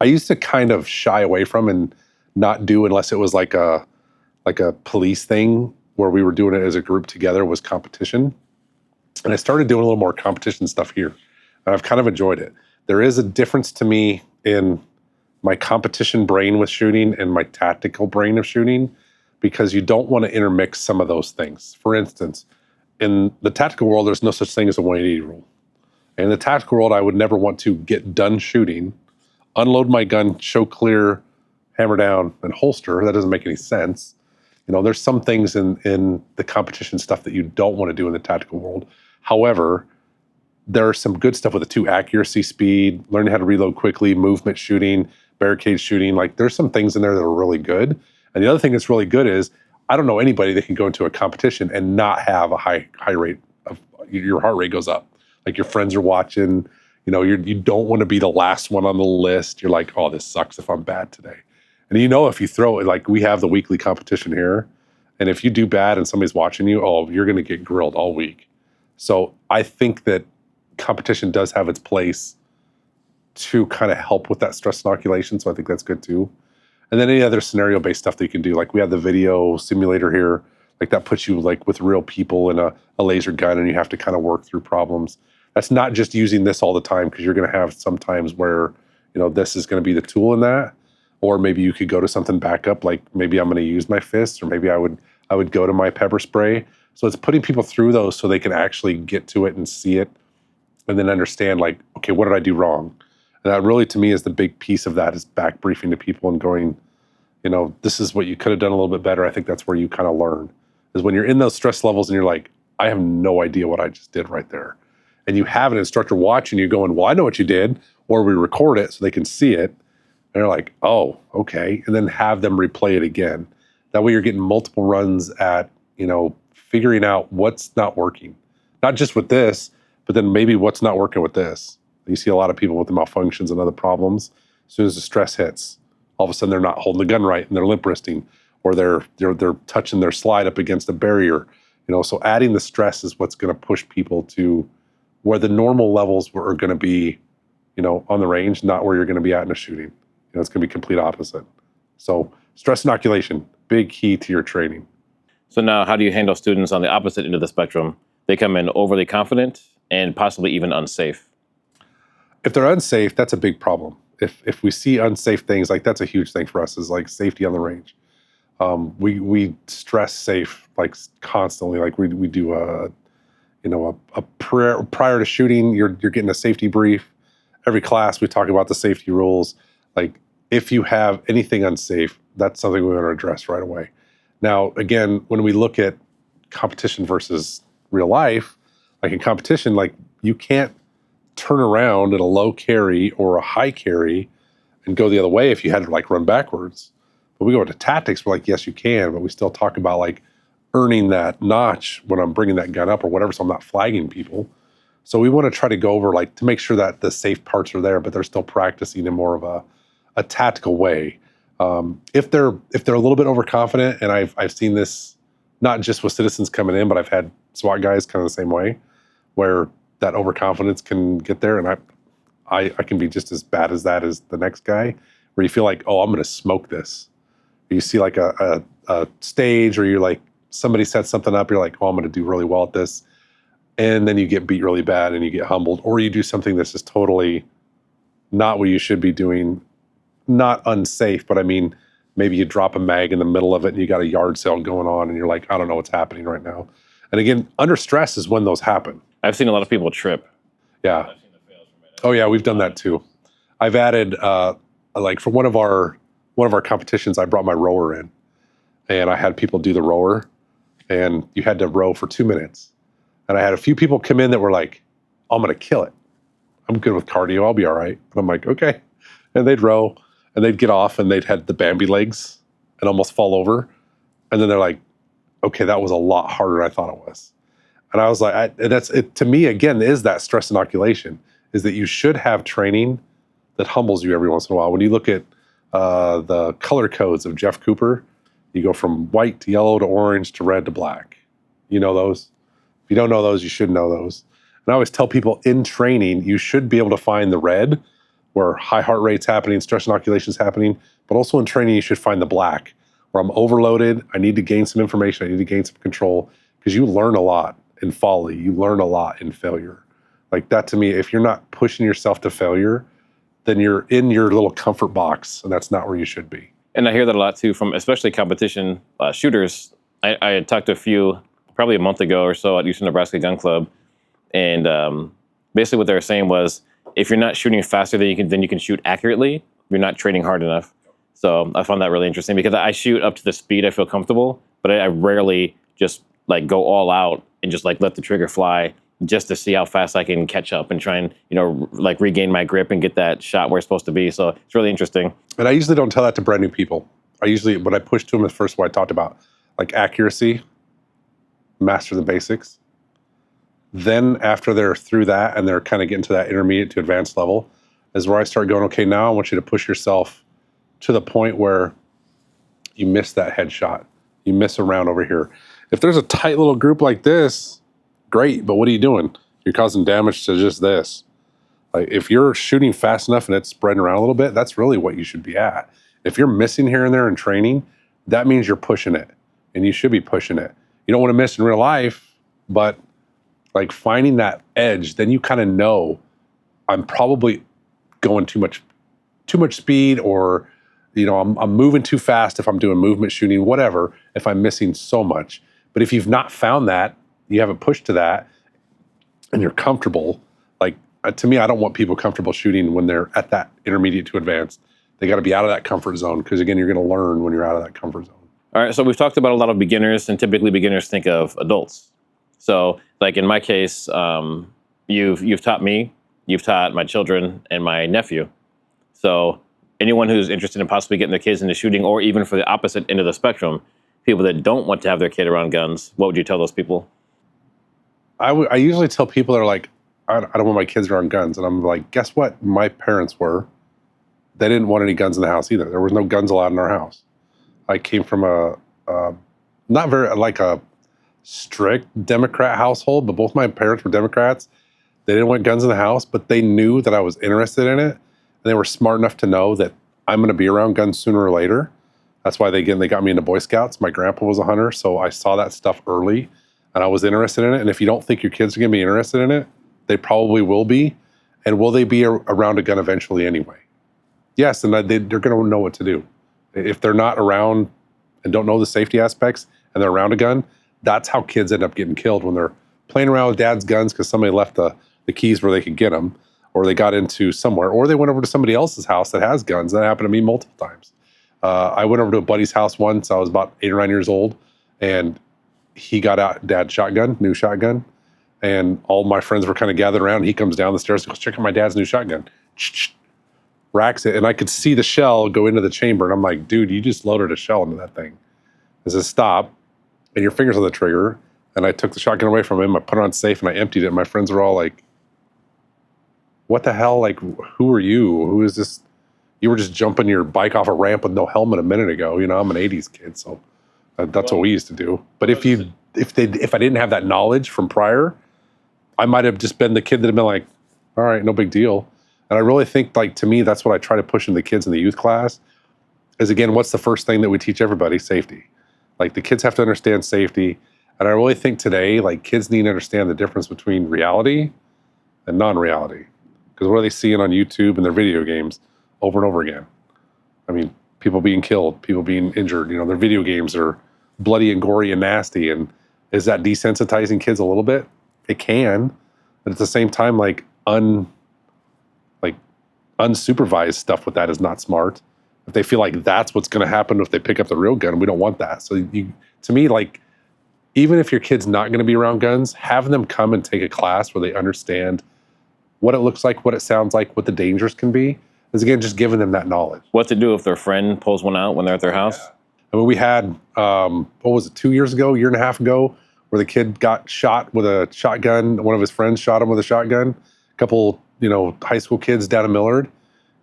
B: I used to kind of shy away from and not do unless it was like a police thing where we were doing it as a group together was competition. And I started doing a little more competition stuff here. And I've kind of enjoyed it. There is a difference to me in my competition brain with shooting and my tactical brain of shooting, because you don't want to intermix some of those things. For instance, in the tactical world, there's no such thing as a 180 rule. In the tactical world, I would never want to get done shooting, unload my gun, show clear, hammer down, and holster. That doesn't make any sense. There's some things in the competition stuff that you don't want to do in the tactical world. However, there are some good stuff with it too. Accuracy, speed, learning how to reload quickly, movement shooting, barricade shooting. Like, there's some things in there that are really good. And the other thing that's really good is, I don't know anybody that can go into a competition and not have a high rate of, your heart rate goes up. Like, your friends are watching, you don't want to be the last one on the list. You're like, oh, this sucks if I'm bad today. And if you throw it, like, we have the weekly competition here, and if you do bad and somebody's watching you, you're going to get grilled all week. So I think that competition does have its place to kind of help with that stress inoculation. So I think that's good too. And then any other scenario-based stuff that you can do, like we have the video simulator here, like that puts you like with real people and a laser gun, and you have to kind of work through problems. That's not just using this all the time, because you're going to have some times where, this is going to be the tool in that. Or maybe you could go to something backup, like maybe I'm going to use my fists, or maybe I would go to my pepper spray. So it's putting people through those so they can actually get to it and see it, and then understand, like, okay, what did I do wrong? And that really, to me, is the big piece of that, is back briefing to people and going, this is what you could have done a little bit better. I think that's where you kind of learn, is when you're in those stress levels and you're like, I have no idea what I just did right there. And you have an instructor watching you going, well, I know what you did, or we record it so they can see it. And they're like, oh, okay. And then have them replay it again. That way you're getting multiple runs at, figuring out what's not working. Not just with this, but then maybe what's not working with this. You see a lot of people with the malfunctions and other problems. As soon as the stress hits, all of a sudden they're not holding the gun right and they're limp wristing, or they're touching their slide up against a barrier. So adding the stress is what's going to push people to where the normal levels are going to be, on the range, not where you're going to be at in a shooting. It's going to be complete opposite. So stress inoculation, big key to your training.
A: So now, how do you handle students on the opposite end of the spectrum? They come in overly confident and possibly even unsafe.
B: If they're unsafe, that's a big problem. if we see unsafe things, like that's a huge thing for us is like safety on the range. We stress safe like constantly. Like we do a prayer prior to shooting. You're getting a safety brief. Every class we talk about the safety rules. Like if you have anything unsafe, that's something we want to address right away. Now, again, when we look at competition versus real life, like in competition, like you can't turn around at a low carry or a high carry and go the other way if you had to like run backwards. But we go into tactics, we're like, yes, you can, but we still talk about like earning that notch when I'm bringing that gun up or whatever, so I'm not flagging people. So we want to try to go over like to make sure that the safe parts are there, but they're still practicing in more of a tactical way. If they're a little bit overconfident, and I've seen this not just with citizens coming in, but I've had SWAT guys kind of the same way, where that overconfidence can get there, and I can be just as bad as that as the next guy, where you feel like, oh, I'm going to smoke this. You see like a stage, or you're like somebody sets something up, you're like, oh, I'm going to do really well at this, and then you get beat really bad and you get humbled, or you do something that's just totally not what you should be doing. Not unsafe, but I mean, maybe you drop a mag in the middle of it and you got a yard sale going on and you're like, I don't know what's happening right now. And again, under stress is when those happen.
A: I've seen a lot of people trip.
B: Yeah. Oh yeah, we've done that too. I've added like for one of our competitions, I brought my rower in and I had people do the rower, and you had to row for 2 minutes. And I had a few people come in that were like, I'm going to kill it. I'm good with cardio. I'll be all right. And I'm like, okay. And they'd row and they'd get off and they'd had the Bambi legs and almost fall over. And then they're like, okay, that was a lot harder than I thought it was. And I was like, that's it. To me, again, is that stress inoculation, is that you should have training that humbles you every once in a while. When you look at the color codes of Jeff Cooper, you go from white to yellow to orange to red to black. You know those? If you don't know those, you should know those. And I always tell people in training, you should be able to find the red, where high heart rate's happening, stress inoculation is happening, but also in training, you should find the black, where I'm overloaded, I need to gain some information, I need to gain some control, because you learn a lot in folly, you learn a lot in failure. Like that to me, if you're not pushing yourself to failure, then you're in your little comfort box, and that's not where you should be.
A: And I hear that a lot too from especially competition shooters. I had talked to a few probably a month ago or so at Eastern Nebraska Gun Club, and basically what they were saying was, if you're not shooting faster than you can shoot accurately, you're not training hard enough. So I found that really interesting, because I shoot up to the speed I feel comfortable, but I rarely just like go all out and just like let the trigger fly just to see how fast I can catch up and try and, like regain my grip and get that shot where it's supposed to be. So it's really interesting.
B: And I usually don't tell that to brand new people. What I push to them is first what I talked about, like accuracy, master the basics. Then after they're through that and they're kind of getting to that intermediate to advanced level is where I start going, okay, now I want you to push yourself to the point where you miss that headshot. You miss a round over here. If there's a tight little group like this, great, but what are you doing? You're causing damage to just this. Like if you're shooting fast enough and it's spreading around a little bit, that's really what you should be at. If you're missing here and there in training, that means you're pushing it, and you should be pushing it. You don't want to miss in real life, but like finding that edge, then you kind of know I'm probably going too much speed, or I'm moving too fast if I'm doing movement shooting, whatever, if I'm missing so much. But if you've not found that, you haven't pushed to that, and you're comfortable, like to me, I don't want people comfortable shooting when they're at that intermediate to advanced. They got to be out of that comfort zone, because again, you're going to learn when you're out of that comfort zone.
A: All right, so we've talked about a lot of beginners, and typically beginners think of adults. So, like in my case, you've taught me, you've taught my children and my nephew. So, anyone who's interested in possibly getting their kids into shooting, or even for the opposite end of the spectrum, people that don't want to have their kid around guns, what would you tell those people?
B: I usually tell people that are like, I don't want my kids around guns, and I'm like, guess what? My parents were. They didn't want any guns in the house either. There was no guns allowed in our house. I came from a not very like a strict Democrat household, but both my parents were Democrats. They didn't want guns in the house, but they knew that I was interested in it, and they were smart enough to know that I'm going to be around guns sooner or later. That's why they got me into Boy Scouts. My grandpa was a hunter, so I saw that stuff early, and I was interested in it. And if you don't think your kids are going to be interested in it, they probably will be. And will they be around a gun eventually anyway? Yes, and they're going to know what to do. If they're not around and don't know the safety aspects and they're around a gun, that's how kids end up getting killed when they're playing around with dad's guns because somebody left the keys where they could get them, or they got into somewhere, or they went over to somebody else's house that has guns. That happened to me multiple times. I went over to a buddy's house once. I was about 8 or 9 years old, and he got out dad's shotgun, new shotgun, and all my friends were kind of gathered around. He comes down the stairs and goes, check out my dad's new shotgun. Racks it, and I could see the shell go into the chamber, and I'm like, dude, you just loaded a shell into that thing. I said, stop, and your finger's on the trigger. And I took the shotgun away from him, I put it on safe, and I emptied it. And my friends were all like, what the hell? Like, who are you? Who is this? You were just jumping your bike off a ramp with no helmet a minute ago. You know, I'm an 80s kid, so that's what we used to do. But if I didn't have that knowledge from prior, I might have just been the kid that had been like, all right, no big deal. And I really think, like, to me, that's what I try to push in the kids in the youth class is, again, what's the first thing that we teach everybody? Safety. Like, the kids have to understand safety. And I really think today, like, kids need to understand the difference between reality and non-reality. Because what are they seeing on YouTube and their video games over and over again? I mean, people being killed, people being injured, you know, their video games are bloody and gory and nasty. And is that desensitizing kids a little bit? It can. But at the same time, like, unsupervised stuff with that is not smart. If they feel like that's what's going to happen if they pick up the real gun, we don't want that. So to me, like, even if your kid's not going to be around guns, have them come and take a class where they understand what it looks like, what it sounds like, what the dangers can be. Is, again, just giving them that knowledge.
A: What to do if their friend pulls one out when they're at their house?
B: Yeah. I mean, we had, what was it, 2 years ago, a year and a half ago, where the kid got shot with a shotgun. One of his friends shot him with a shotgun. A couple, high school kids down in Millard,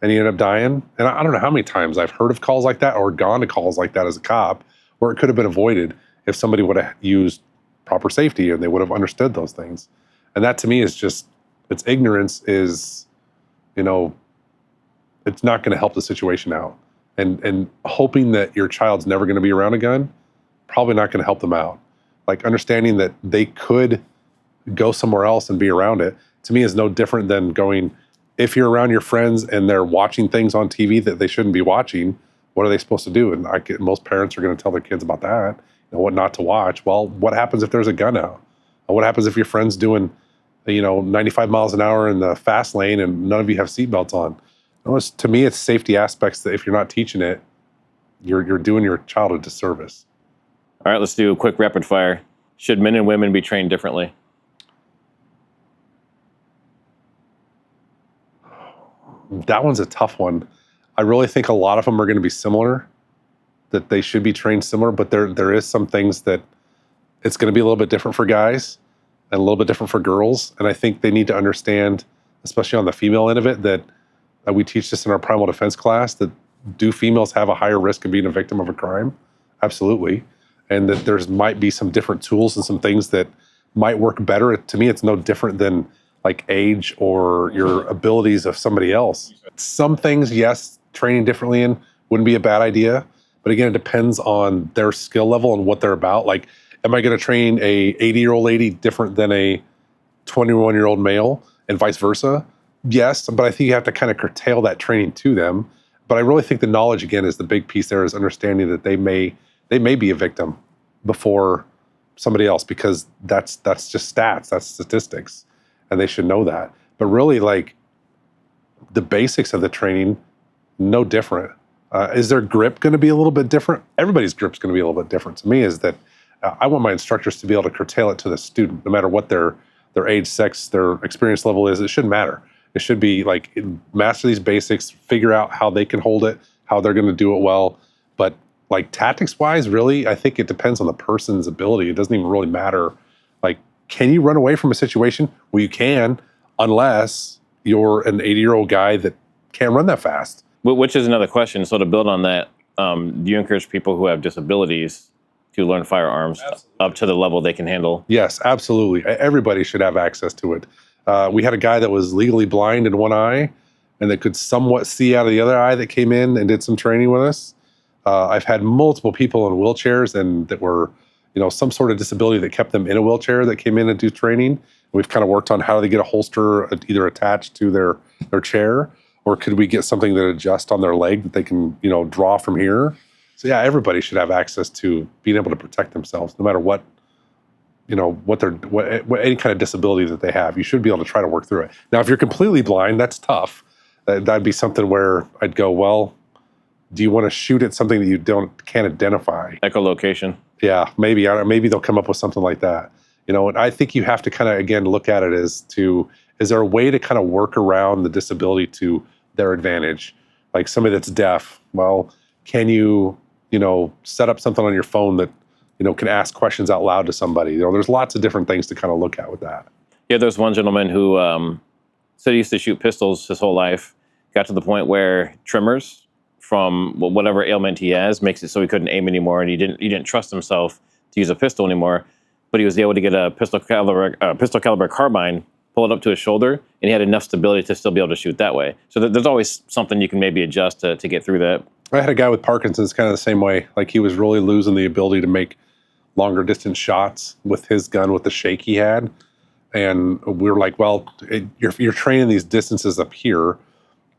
B: and he ended up dying. And I don't know how many times I've heard of calls like that or gone to calls like that as a cop where it could have been avoided if somebody would have used proper safety and they would have understood those things. And that, to me, is just, it's ignorance is, it's not going to help the situation out. And hoping that your child's never going to be around a gun, probably not going to help them out. Like, understanding that they could go somewhere else and be around it, to me, is no different than going, if you're around your friends and they're watching things on TV that they shouldn't be watching, what are they supposed to do? And most parents are going to tell their kids about that, what not to watch. Well, what happens if there's a gun out? What happens if your friend's doing, 95 miles an hour in the fast lane and none of you have seatbelts on? To me, it's safety aspects that if you're not teaching it, you're doing your child a disservice.
A: All right, let's do a quick rapid fire. Should men and women be trained differently?
B: That one's a tough one. I really think a lot of them are going to be similar, that they should be trained similar, but there is some things that it's going to be a little bit different for guys and a little bit different for girls. And I think they need to understand, especially on the female end of it, that we teach this in our primal defense class, that do females have a higher risk of being a victim of a crime? Absolutely. And that there's might be some different tools and some things that might work better. To me, it's no different than like age or your abilities of somebody else. Some things, yes, training differently in wouldn't be a bad idea. But again, it depends on their skill level and what they're about. Like, am I going to train a 80-year-old lady different than a 21-year-old male and vice versa? Yes, but I think you have to kind of curtail that training to them. But I really think the knowledge, again, is the big piece there, is understanding that they may be a victim before somebody else, because that's just stats, that's statistics, and they should know that. But really, like, the basics of the training, no different. Is their grip going to be a little bit different? Everybody's grip's going to be a little bit different. To me, is that I want my instructors to be able to curtail it to the student, no matter what their age, sex, their experience level is. It shouldn't matter. It should be like, master these basics, figure out how they can hold it, how they're going to do it well. But like, tactics-wise, really, I think it depends on the person's ability. It doesn't even really matter. Like, can you run away from a situation? Well, you can, unless you're an 80-year-old guy that can't run that fast.
A: Which is another question. So to build on that, do you encourage people who have disabilities to learn firearms up to the level they can handle?
B: Yes, absolutely. Everybody should have access to it. We had a guy that was legally blind in one eye and that could somewhat see out of the other eye that came in and did some training with us. I've had multiple people in wheelchairs and that were, some sort of disability that kept them in a wheelchair that came in and do training. We've kind of worked on how do they get a holster either attached to their chair, Or could we get something that adjusts on their leg that they can, draw from here? So yeah, everybody should have access to being able to protect themselves, no matter what, what any kind of disability that they have. You should be able to try to work through it. Now, if you're completely blind, that's tough. That'd be something where I'd go, well, do you want to shoot at something that you can't identify?
A: Echolocation.
B: Yeah, maybe. Maybe they'll come up with something like that. And I think you have to kind of, again, look at it is there a way to kind of work around the disability to their advantage? Like somebody that's deaf, well, can you, set up something on your phone that, can ask questions out loud to somebody? There's lots of different things to kind of look at with that.
A: Yeah, there's one gentleman who said he used to shoot pistols his whole life, got to the point where tremors from whatever ailment he has makes it so he couldn't aim anymore, and he didn't trust himself to use a pistol anymore. But he was able to get a pistol caliber carbine, pull it up to his shoulder, and he had enough stability to still be able to shoot that way. So there's always something you can maybe adjust to get through that.
B: I had a guy with Parkinson's kind of the same way. Like he was really losing the ability to make longer distance shots with his gun with the shake he had. And we were like, well, you're training these distances up here.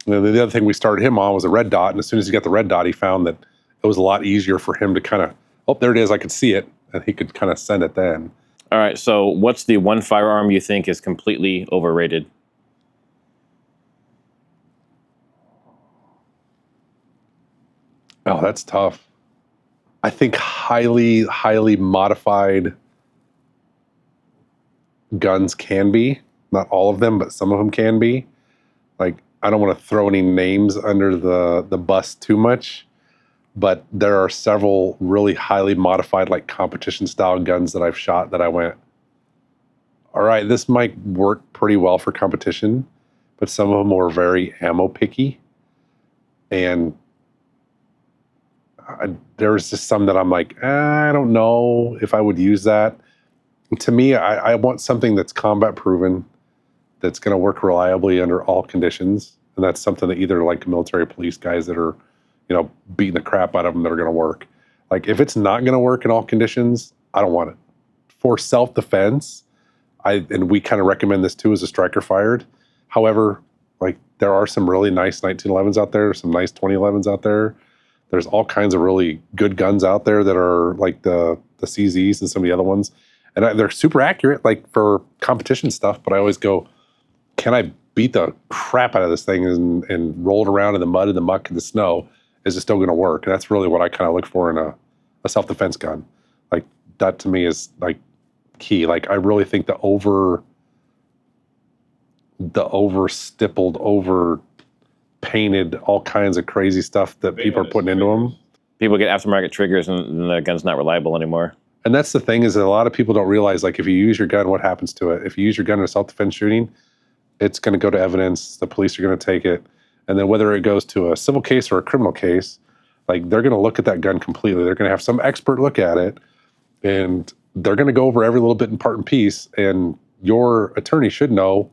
B: And the other thing we started him on was a red dot. And as soon as he got the red dot, he found that it was a lot easier for him to kind of, oh, there it is, I could see it. And he could kind of send it then.
A: All right, so what's the one firearm you think is completely overrated?
B: Oh, that's tough. I think highly, highly modified guns can be. Not all of them, but some of them can be. Like, I don't want to throw any names under the bus too much, but there are several really highly modified, like competition style guns that I've shot that I went, all right, this might work pretty well for competition, but some of them were very ammo picky. And there's just some that I'm like, I don't know if I would use that. To me, I want something that's combat proven, that's going to work reliably under all conditions. And that's something that either like military police guys that are, beating the crap out of them that are going to work. Like if it's not going to work in all conditions, I don't want it. For self-defense, and we kind of recommend this too as a striker fired. However, like there are some really nice 1911s out there, some nice 2011s out there. There's all kinds of really good guns out there that are like the CZs and some of the other ones. And they're super accurate, like for competition stuff. But I always go, can I beat the crap out of this thing and roll it around in the mud and the muck and the snow? Is it still going to work? And that's really what I kind of look for in a self-defense gun. Like that to me is like key. Like I really think the over-stippled, over-painted, all kinds of crazy stuff that people are putting into them.
A: People get aftermarket triggers and the gun's not reliable anymore.
B: And that's the thing is that a lot of people don't realize, like, if you use your gun, what happens to it? If you use your gun in a self-defense shooting, it's going to go to evidence. The police are going to take it. And then whether it goes to a civil case or a criminal case, like, they're going to look at that gun completely. They're going to have some expert look at it, and they're going to go over every little bit and part and piece. And your attorney should know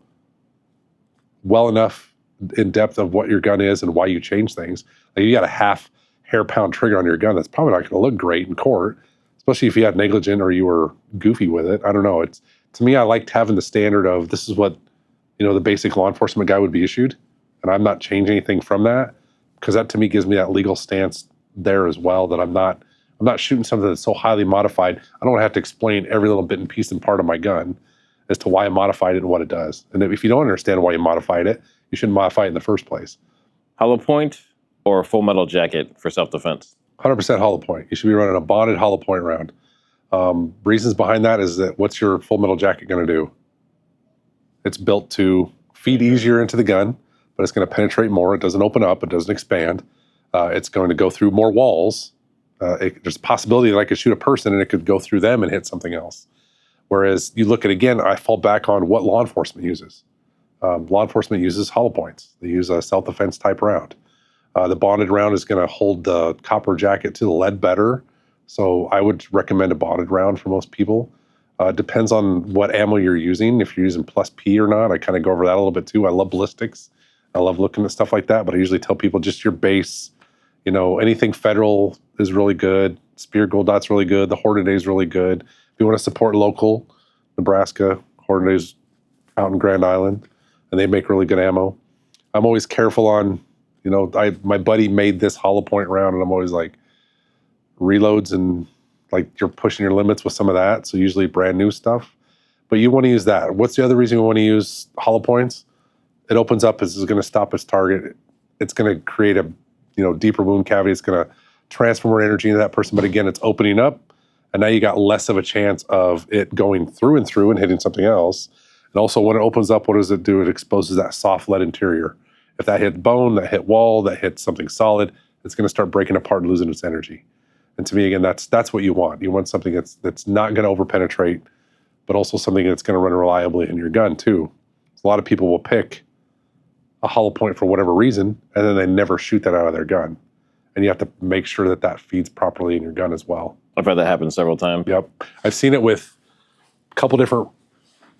B: well enough in depth of what your gun is and why you change things. Like, you got a half hair-pound trigger on your gun, that's probably not going to look great in court, especially if you had negligent or you were goofy with it. I don't know. It's, to me, I liked having the standard of this is what, the basic law enforcement guy would be issued. And I'm not changing anything from that, because that to me gives me that legal stance there as well, that I'm not shooting something that's so highly modified. I don't have to explain every little bit and piece and part of my gun as to why I modified it and what it does. And if you don't understand why you modified it, you shouldn't modify it in the first place.
A: Hollow point or full metal jacket for self-defense?
B: 100% hollow point. You should be running a bonded hollow point round. Reasons behind that is that what's your full metal jacket going to do? It's built to feed easier into the gun, but it's going to penetrate more. It doesn't open up. It doesn't expand. It's going to go through more walls. There's a possibility that I could shoot a person and it could go through them and hit something else. Whereas you look at, again, I fall back on what law enforcement uses. Law enforcement uses hollow points. They use a self-defense type round. The bonded round is going to hold the copper jacket to the lead better. So I would recommend a bonded round for most people. Depends on what ammo you're using. If you're using plus P or not, I kind of go over that a little bit too. I love ballistics. I love looking at stuff like that, but I usually tell people just your base, anything federal is really good. Spear Gold Dot's really good. The Hornaday is really good. If you want to support local, Nebraska, Hornaday's out in Grand Island, and they make really good ammo. I'm always careful on, my buddy made this hollow point round, and I'm always like, reloads and like you're pushing your limits with some of that. So usually brand new stuff, but you want to use that. What's the other reason you want to use hollow points? It opens up, is going to stop its target. It's going to create a, deeper wound cavity. It's going to transfer more energy into that person. But again, it's opening up, and now you got less of a chance of it going through and hitting something else. And also when it opens up, what does it do? It exposes that soft lead interior. If that hit bone, that hit wall, that hit something solid, it's going to start breaking apart and losing its energy. And to me, again, that's what you want. You want something that's not going to overpenetrate, but also something that's going to run reliably in your gun too. A lot of people will pick a hollow point for whatever reason, and then they never shoot that out of their gun. And you have to make sure that that feeds properly in your gun as well.
A: I've had that happen several times.
B: Yep. I've seen it with a couple different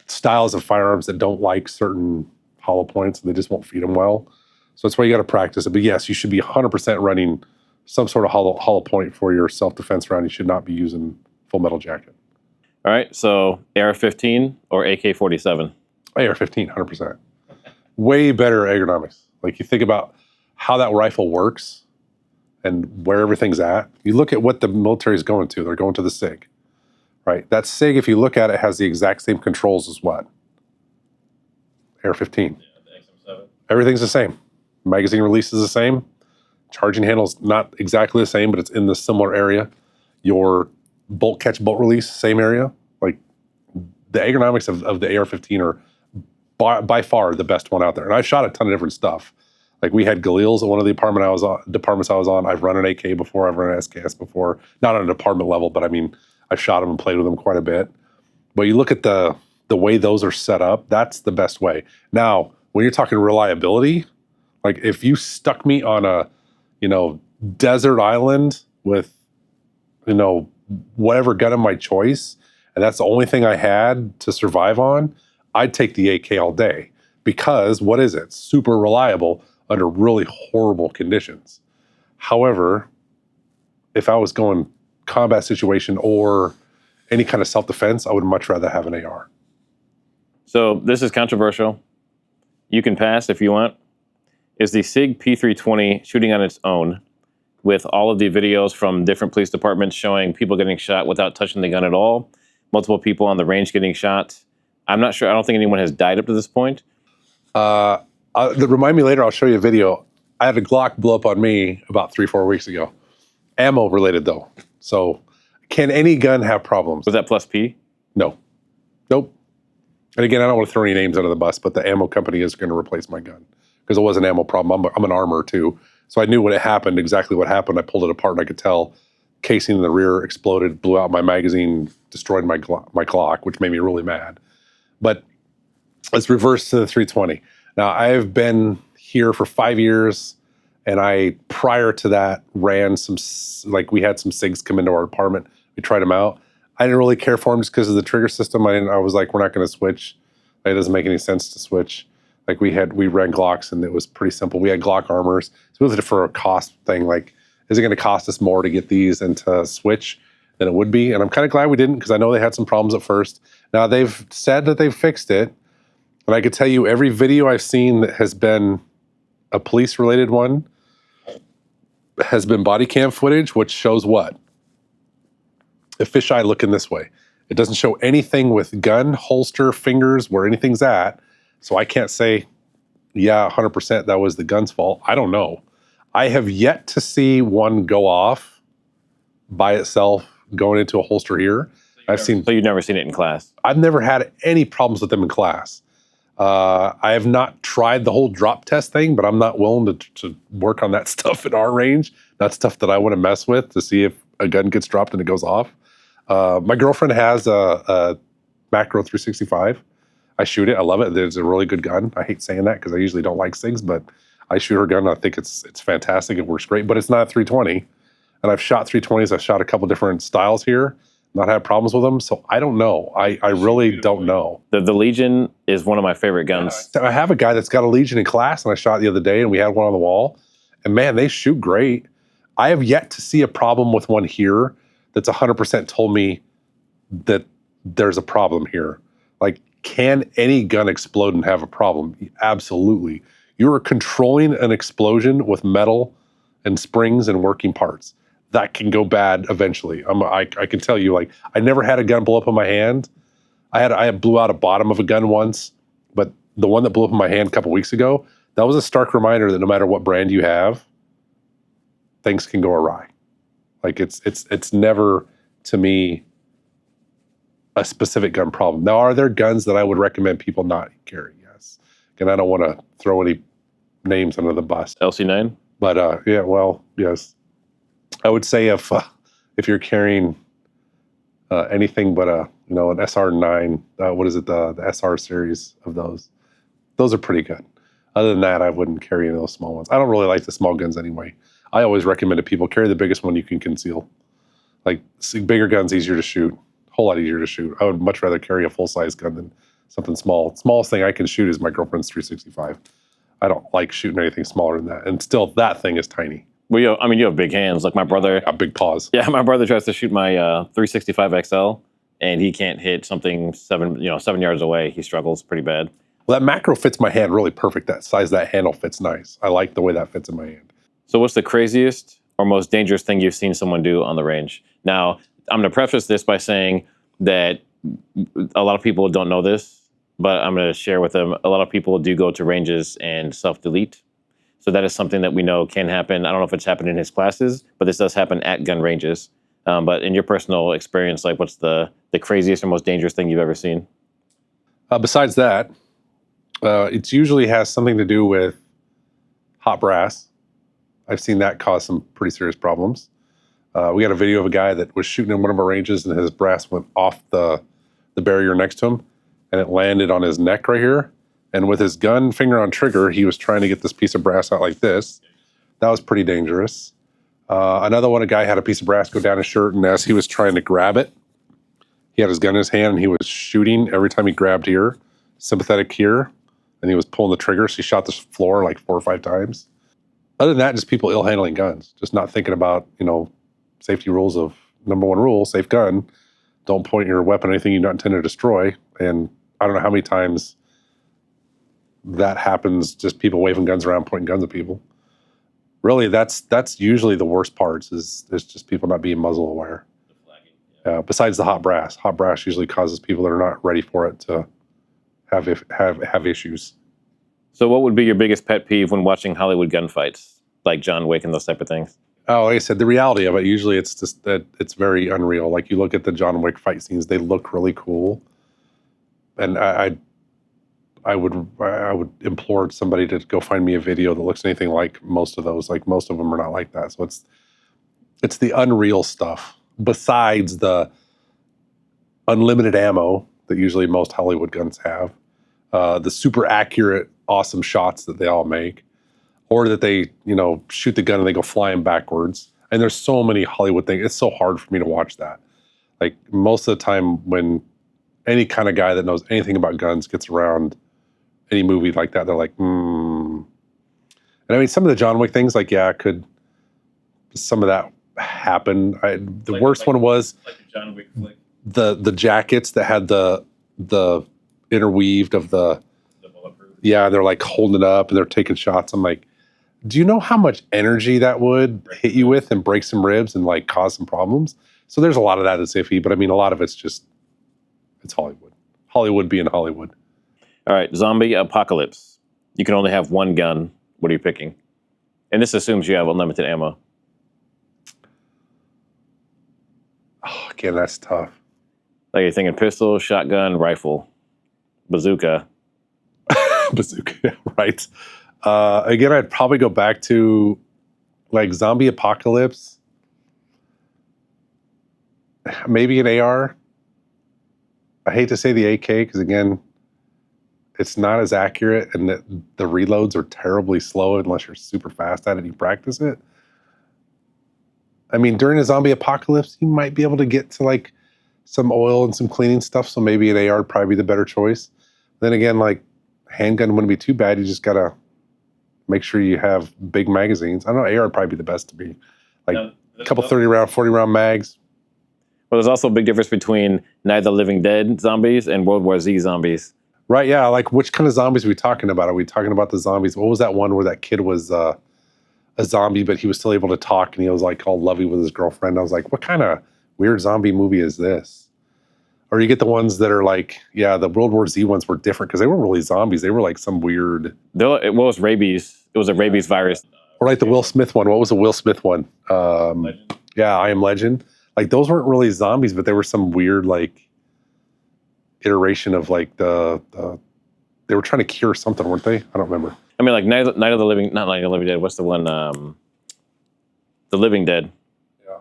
B: styles of firearms that don't like certain hollow points, and they just won't feed them well. So that's why you got to practice it. But yes, you should be 100% running some sort of hollow point for your self-defense round. You should not be using full metal jacket.
A: All right, so AR-15 or AK-47?
B: AR-15, 100%. Way better ergonomics. Like, you think about how that rifle works and where everything's at. You look at what the military is going to. They're going to the SIG, right? That SIG, if you look at it, has the exact same controls as what? AR-15.
A: Yeah, the XM7.
B: Everything's the same. Magazine release is the same. Charging handle's not exactly the same, but it's in the similar area. Your bolt catch, bolt release, same area. Like, the ergonomics of the AR-15 are by far the best one out there. And I shot a ton of different stuff. Like, we had Galils at one of the departments I was on. I've run an AK before. I've run an SKS before. Not on a department level, but I mean, I've shot them and played with them quite a bit. But you look at the way those are set up, that's the best way. Now, when you're talking reliability, like, if you stuck me on a, desert island with, whatever gun of my choice, and that's the only thing I had to survive on, I'd take the AK all day. Because what is it? Super reliable under really horrible conditions. However, if I was going combat situation or any kind of self-defense, I would much rather have an AR.
A: So this is controversial. You can pass if you want. Is the SIG P320 shooting on its own, with all of the videos from different police departments showing people getting shot without touching the gun at all, multiple people on the range getting shot? I'm not sure. I don't think anyone has died up to this point.
B: Remind me later, I'll show you a video. I had a Glock blow up on me about 3-4 weeks ago. Ammo related though. So can any gun have problems?
A: Was that plus P?
B: No. Nope. And again, I don't want to throw any names under the bus, but the ammo company is going to replace my gun because it was an ammo problem. I'm an armor too. So I knew when it happened, exactly what happened. I pulled it apart and I could tell casing in the rear exploded, blew out my magazine, destroyed my Glock, which made me really mad. But let's reverse to the 320. Now, I've been here for 5 years, and I, prior to that, ran some, like, we had some SIGs come into our apartment. We tried them out. I didn't really care for them just because of the trigger system. I was like, we're not going to switch. It doesn't make any sense to switch. Like, we ran Glocks, and it was pretty simple. We had Glock armors. So it was for a cost thing. Like, is it going to cost us more to get these and to switch than it would be? And I'm kind of glad we didn't, because I know they had some problems at first. Now, they've said that they've fixed it. And I could tell you every video I've seen that has been a police-related one has been body cam footage, which shows what? A fisheye looking this way. It doesn't show anything with gun, holster, fingers, where anything's at. So I can't say, yeah, 100% that was the gun's fault. I don't know. I have yet to see one go off by itself going into a holster here.
A: So you've never seen it in class?
B: I've never had any problems with them in class. I have not tried the whole drop test thing, but I'm not willing to work on that stuff at our range. That's stuff that I want to mess with to see if a gun gets dropped and it goes off. My girlfriend has a Macro 365. I shoot it. I love it. It's a really good gun. I hate saying that because I usually don't like SIGs, but I shoot her gun. I think it's fantastic. It works great, but it's not a 320. And I've shot 320s. I've shot a couple different styles here, not had problems with them. So I don't know. I really don't know.
A: The Legion is one of my favorite guns.
B: I have a guy that's got a Legion in class, and I shot the other day, and we had one on the wall. And man, they shoot great. I have yet to see a problem with one here that's 100% told me that there's a problem here. Like, can any gun explode and have a problem? Absolutely. You are controlling an explosion with metal and springs and working parts. That can go bad eventually. I can tell you, like, I never had a gun blow up in my hand. I blew out a bottom of a gun once, but the one that blew up in my hand a couple weeks ago, that was a stark reminder that no matter what brand you have, things can go awry. Like it's never, to me, a specific gun problem. Now, are there guns that I would recommend people not carry? Yes. And I don't want to throw any names under the bus.
A: LC9?
B: But yeah, well, yes. I would say if you're carrying anything but an SR9, what is it, the SR series of those are pretty good. Other than that, I wouldn't carry any of those small ones. I don't really like the small guns anyway. I always recommend to people, carry the biggest one you can conceal. Like, bigger guns, easier to shoot, whole lot easier to shoot. I would much rather carry a full-size gun than something small. Smallest thing I can shoot is my girlfriend's 365. I don't like shooting anything smaller than that. And still, that thing is tiny.
A: Well, you have big hands. Like my brother.
B: Got big paws.
A: Yeah, my brother tries to shoot my 365 XL, and he can't hit something 7 yards away. He struggles pretty bad.
B: Well, that macro fits my hand really perfect. That size, that handle fits nice. I like the way that fits in my hand.
A: So what's the craziest or most dangerous thing you've seen someone do on the range? Now, I'm going to preface this by saying that a lot of people don't know this, but I'm going to share with them. A lot of people do go to ranges and self-delete. So that is something that we know can happen. I don't know if it's happened in his classes, but this does happen at gun ranges. But in your personal experience, like, what's the craziest or most dangerous thing you've ever seen?
B: Besides that, it usually has something to do with hot brass. I've seen that cause some pretty serious problems. We got a video of a guy that was shooting in one of our ranges, and his brass went off the barrier next to him, and it landed on his neck right here. And with his gun finger on trigger, he was trying to get this piece of brass out like this. That was pretty dangerous. Another one, a guy had a piece of brass go down his shirt, and as he was trying to grab it, he had his gun in his hand, and he was shooting every time he grabbed here, sympathetic here, and he was pulling the trigger, so he shot the floor like 4 or 5 times. Other than that, just people ill-handling guns, just not thinking about, safety rules of number 1 rule, safe gun. Don't point your weapon at anything you don't intend to destroy. And I don't know how many times that happens, just people waving guns around, pointing guns at people. Really, that's usually the worst parts, is just people not being muzzle aware. Besides the hot brass. Hot brass usually causes people that are not ready for it to have issues.
A: So what would be your biggest pet peeve when watching Hollywood gunfights, like John Wick and those type of things?
B: Oh, like I said, the reality of it, usually it's just that it's very unreal. Like, you look at the John Wick fight scenes, they look really cool. And I would implore somebody to go find me a video that looks anything like most of those. Like, most of them are not like that. So it's the unreal stuff, besides the unlimited ammo that usually most Hollywood guns have, the super accurate, awesome shots that they all make, or that they, shoot the gun and they go flying backwards. And there's so many Hollywood things. It's so hard for me to watch that. Like, most of the time when any kind of guy that knows anything about guns gets around any movie like that, they're like, And I mean, some of the John Wick things, like, yeah, could some of that happen. The worst one was
A: like the John Wick flick.
B: The jackets that had the interweaved of the
A: bulletproof.
B: Yeah, they're like holding it up and they're taking shots. I'm like, do you know how much energy that would hit you with and break some ribs and like cause some problems? So there's a lot of that that's iffy, but I mean, a lot of it's Hollywood. Hollywood being Hollywood.
A: All right, zombie apocalypse. You can only have one gun. What are you picking? And this assumes you have unlimited ammo.
B: Oh, again, that's tough.
A: Like, you're thinking pistol, shotgun, rifle, bazooka.
B: Bazooka, right. Again, I'd probably go back to like zombie apocalypse. Maybe an AR. I hate to say the AK because, again, it's not as accurate, and the reloads are terribly slow unless you're super fast at it and you practice it. I mean, during a zombie apocalypse, you might be able to get to like some oil and some cleaning stuff, so maybe an AR would probably be the better choice. Then again, like, handgun wouldn't be too bad. You just gotta make sure you have big magazines. I don't know, AR would probably be the best to me. Like, a couple 30-round, 40-round mags.
A: Well, there's also a big difference between Night of the Living Dead zombies and World War Z zombies.
B: Right, yeah, like, which kind of zombies are we talking about? Are we talking about the zombies? What was that one where that kid was, a zombie, but he was still able to talk, and he was, like, all lovey with his girlfriend? I was like, "What kinda weird zombie movie is this?" Or you get the ones that are like, yeah, the World War Z ones were different because they weren't really zombies. They were like some weird,
A: What was rabies? It was a rabies virus.
B: or like the Will Smith one. What was the Will Smith one? Yeah, I Am Legend. Like those weren't really zombies, but they were some weird like iteration of like they were trying to cure something, weren't they? I don't remember.
A: I mean, like Night of the Living, not Night of the Living Dead. What's the one? The Living Dead.
B: Yeah.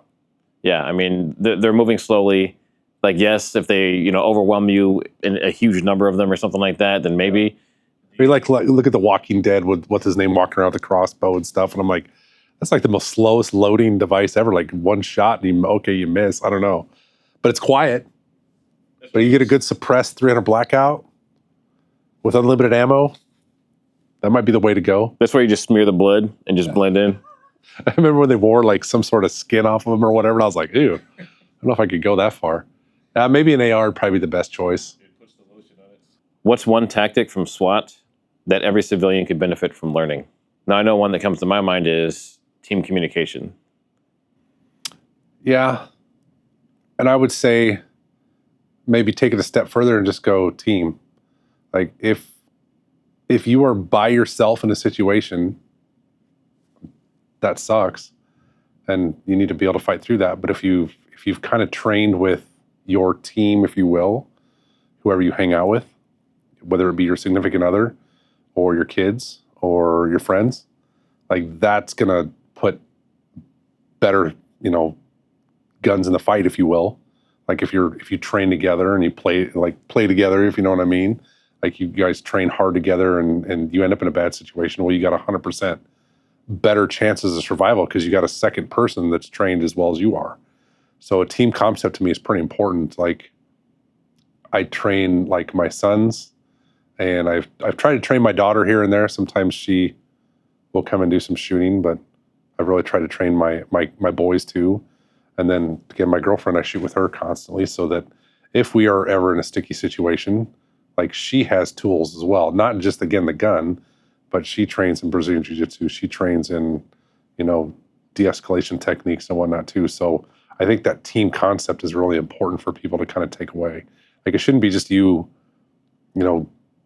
A: Yeah, I mean, they're moving slowly. Like, yes, if they, overwhelm you in a huge number of them or something like that, then maybe.
B: We like look at The Walking Dead with what's his name walking around with the crossbow and stuff, and I'm like, that's like the most slowest loading device ever. Like one shot, and you miss. I don't know, but it's quiet. But you get a good suppressed 300 blackout with unlimited ammo. That might be the way to go.
A: That's where you just smear the blood and just blend in.
B: I remember when they wore like some sort of skin off of them or whatever, and I was like, ew, I don't know if I could go that far. Maybe an AR would probably be the best choice.
A: What's one tactic from SWAT that every civilian could benefit from learning? Now, I know one that comes to my mind is team communication.
B: Yeah. And I would say maybe take it a step further and just go team. Like if you are by yourself in a situation, that sucks. And you need to be able to fight through that. But if you've kind of trained with your team, if you will, whoever you hang out with, whether it be your significant other or your kids or your friends, like that's gonna put better, guns in the fight, if you will. Like if you train together and you play together, if you know what I mean. Like you guys train hard together and you end up in a bad situation, well, you got 100% better chances of survival because you got a second person that's trained as well as you are. So a team concept to me is pretty important. Like I train like my sons, and I've tried to train my daughter here and there. Sometimes she will come and do some shooting, but I've really tried to train my boys too. And then again, my girlfriend, I shoot with her constantly so that if we are ever in a sticky situation, like she has tools as well. Not just again the gun, but she trains in Brazilian Jiu-Jitsu. She trains in, de-escalation techniques and whatnot too. So I think that team concept is really important for people to kind of take away. Like it shouldn't be just you,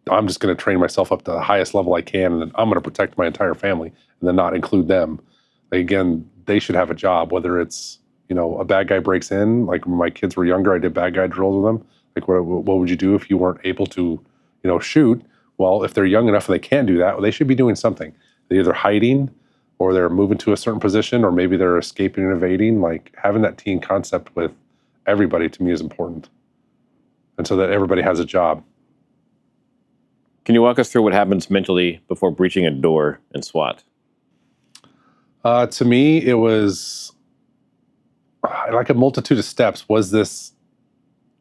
B: I'm just going to train myself up to the highest level I can, and then I'm going to protect my entire family and then not include them. Like, again, they should have a job, whether it's, a bad guy breaks in. Like when my kids were younger, I did bad guy drills with them. Like what would you do if you weren't able to, shoot? Well, if they're young enough and they can't do that, well, they should be doing something. They're either hiding or they're moving to a certain position, or maybe they're escaping and evading. Like having that team concept with everybody to me is important. And so that everybody has a job.
A: Can you walk us through what happens mentally before breaching a door in SWAT?
B: To me, it was like a multitude of steps. Was this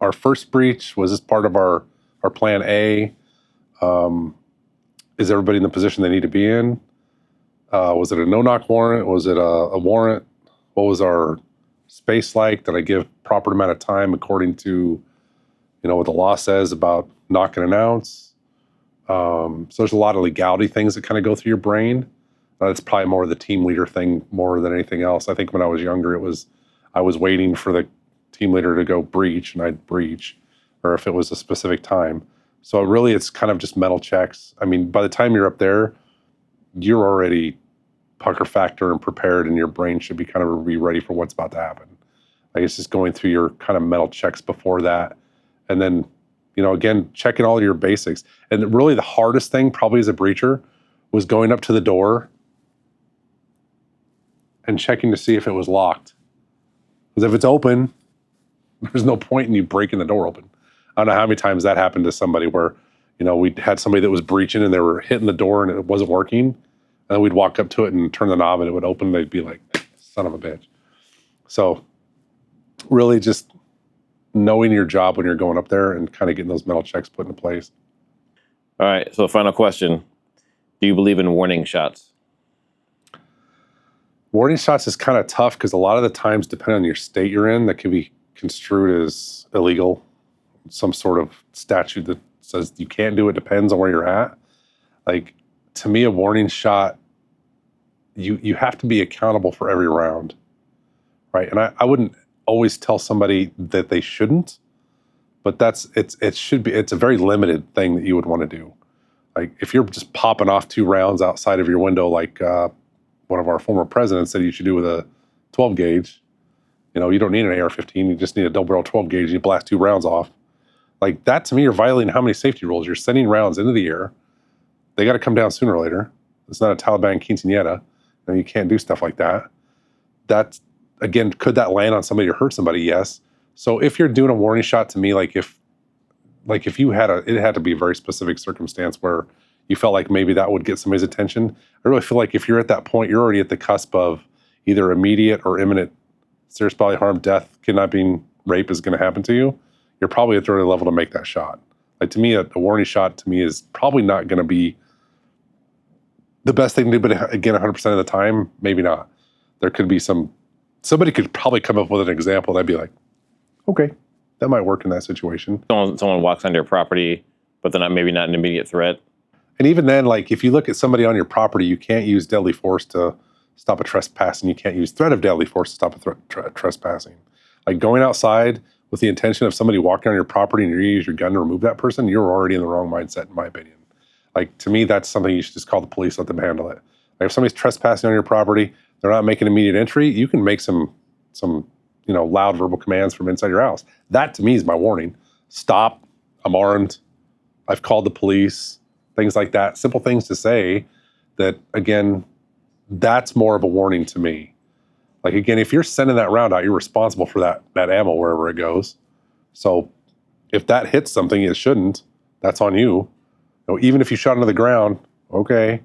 B: our first breach? Was this part of our plan A? Is everybody in the position they need to be in? Was it a no-knock warrant? Was it a warrant? What was our space like? Did I give proper amount of time according to, what the law says about knock and announce? So there's a lot of legality things that kind of go through your brain. That's probably more of the team leader thing more than anything else. I think when I was younger, I was waiting for the team leader to go breach, and I'd breach, or if it was a specific time. So really, it's kind of just mental checks. I mean, by the time you're up there, you're already pucker factor and prepared, and your brain should be kind of be ready for what's about to happen. Like it's just going through your kind of mental checks before that, and then, again, checking all your basics. And really, the hardest thing, probably as a breacher, was going up to the door and checking to see if it was locked. Because if it's open, there's no point in you breaking the door open. I don't know how many times that happened to somebody where, we had somebody that was breaching and they were hitting the door and it wasn't working. And then we'd walk up to it and turn the knob and it would open. And they'd be like, son of a bitch. So really just knowing your job when you're going up there and kind of getting those mental checks put into place.
A: All right. So the final question, do you believe in warning shots?
B: Warning shots is kind of tough because a lot of the times, depending on your state you're in, that can be construed as illegal, some sort of statute that says you can't do it, depends on where you're at. Like, to me, a warning shot, you have to be accountable for every round, right? And I wouldn't always tell somebody that they shouldn't, but it's a very limited thing that you would want to do. Like, if you're just popping off 2 rounds outside of your window, like one of our former presidents said you should do with a 12 gauge, you don't need an AR-15, you just need a double barrel 12 gauge, you blast 2 rounds off. Like, that to me, you're violating how many safety rules? You're sending rounds into the air. They got to come down sooner or later. It's not a Taliban quinceanera. You can't do stuff like that. That's, again, could that land on somebody or hurt somebody? Yes. So if you're doing a warning shot, to me, like if you had it had to be a very specific circumstance where you felt like maybe that would get somebody's attention. I really feel like if you're at that point, you're already at the cusp of either immediate or imminent serious bodily harm, death, kidnapping, rape is going to happen to you. You're probably at the early level to make that shot. Like, to me, a warning shot to me is probably not going to be the best thing to do, but again, 100% of the time, maybe not. There could be somebody could probably come up with an example that'd be like, okay, that might work in that situation.
A: Someone walks onto your property, but they're maybe not an immediate threat.
B: And even then, like, if you look at somebody on your property, you can't use deadly force to stop a trespass, and you can't use threat of deadly force to stop a trespassing. Like, going outside with the intention of somebody walking on your property and you use your gun to remove that person, you're already in the wrong mindset, in my opinion. Like, to me, that's something you should just call the police, let them handle it. Like, if somebody's trespassing on your property, they're not making immediate entry, you can make some loud verbal commands from inside your house. That, to me, is my warning. Stop, I'm armed, I've called the police, things like that. Simple things to say that, again, that's more of a warning to me. Like, again, if you're sending that round out, you're responsible for that ammo wherever it goes. So if that hits something it shouldn't, that's on you. Even if you shot into the ground, okay,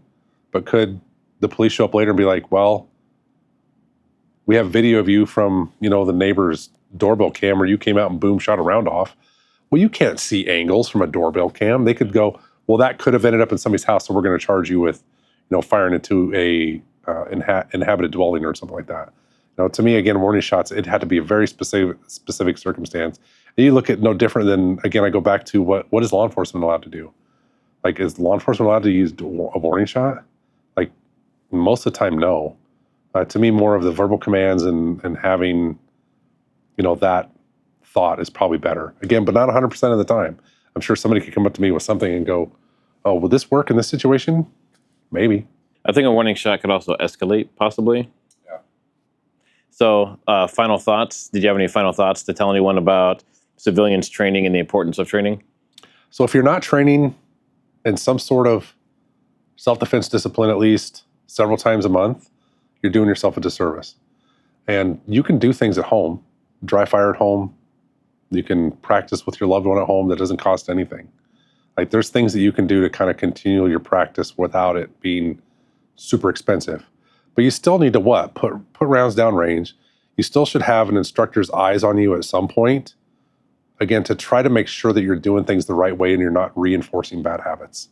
B: but could the police show up later and be like, well, we have video of you from, the neighbor's doorbell cam where you came out and boom, shot a round off. Well, you can't see angles from a doorbell cam. They could go, well, that could have ended up in somebody's house, so we're going to charge you with, firing into a inhabited dwelling or something like that. To me, again, warning shots, it had to be a very specific circumstance. And you look at no different than, again, I go back to what is law enforcement allowed to do? Like, is law enforcement allowed to use a warning shot? Like, most of the time, no. To me, more of the verbal commands and having, that thought is probably better. Again, but not 100% of the time. I'm sure somebody could come up to me with something and go, oh, will this work in this situation? Maybe.
A: I think a warning shot could also escalate, possibly.
B: Yeah.
A: So, final thoughts. Did you have any final thoughts to tell anyone about civilians training and the importance of training?
B: So if you're not training in some sort of self-defense discipline, at least several times a month, you're doing yourself a disservice. And you can do things at home, dry fire at home. You can practice with your loved one at home that doesn't cost anything. Like, there's things that you can do to kind of continue your practice without it being super expensive. But you still need to put rounds down range. You still should have an instructor's eyes on you at some point, again, to try to make sure that you're doing things the right way and you're not reinforcing bad habits.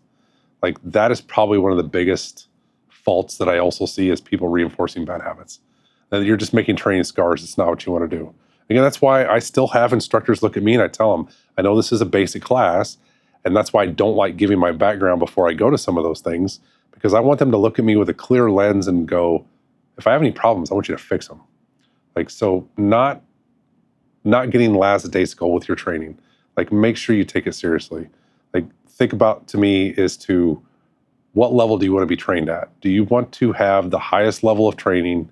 B: Like, that is probably one of the biggest faults that I also see is people reinforcing bad habits. And you're just making training scars. It's not what you want to do. Again, that's why I still have instructors look at me and I tell them, I know this is a basic class, and that's why I don't like giving my background before I go to some of those things, because I want them to look at me with a clear lens and go, if I have any problems, I want you to fix them. Like, so not getting lackadaisical with your training. Like, make sure you take it seriously. Like, think about, to me, is to what level do you want to be trained at? Do you want to have the highest level of training?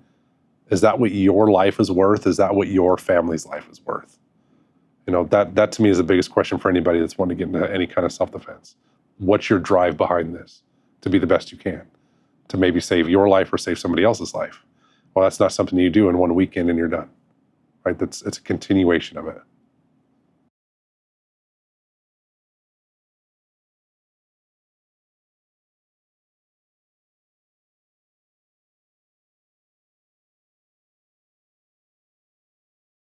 B: Is that what your life is worth? Is that what your family's life is worth? That to me is the biggest question for anybody that's wanting to get into any kind of self-defense. What's your drive behind this? To be the best you can, to maybe save your life or save somebody else's life. Well, that's not something you do in one weekend and you're done, right? It's a continuation of it.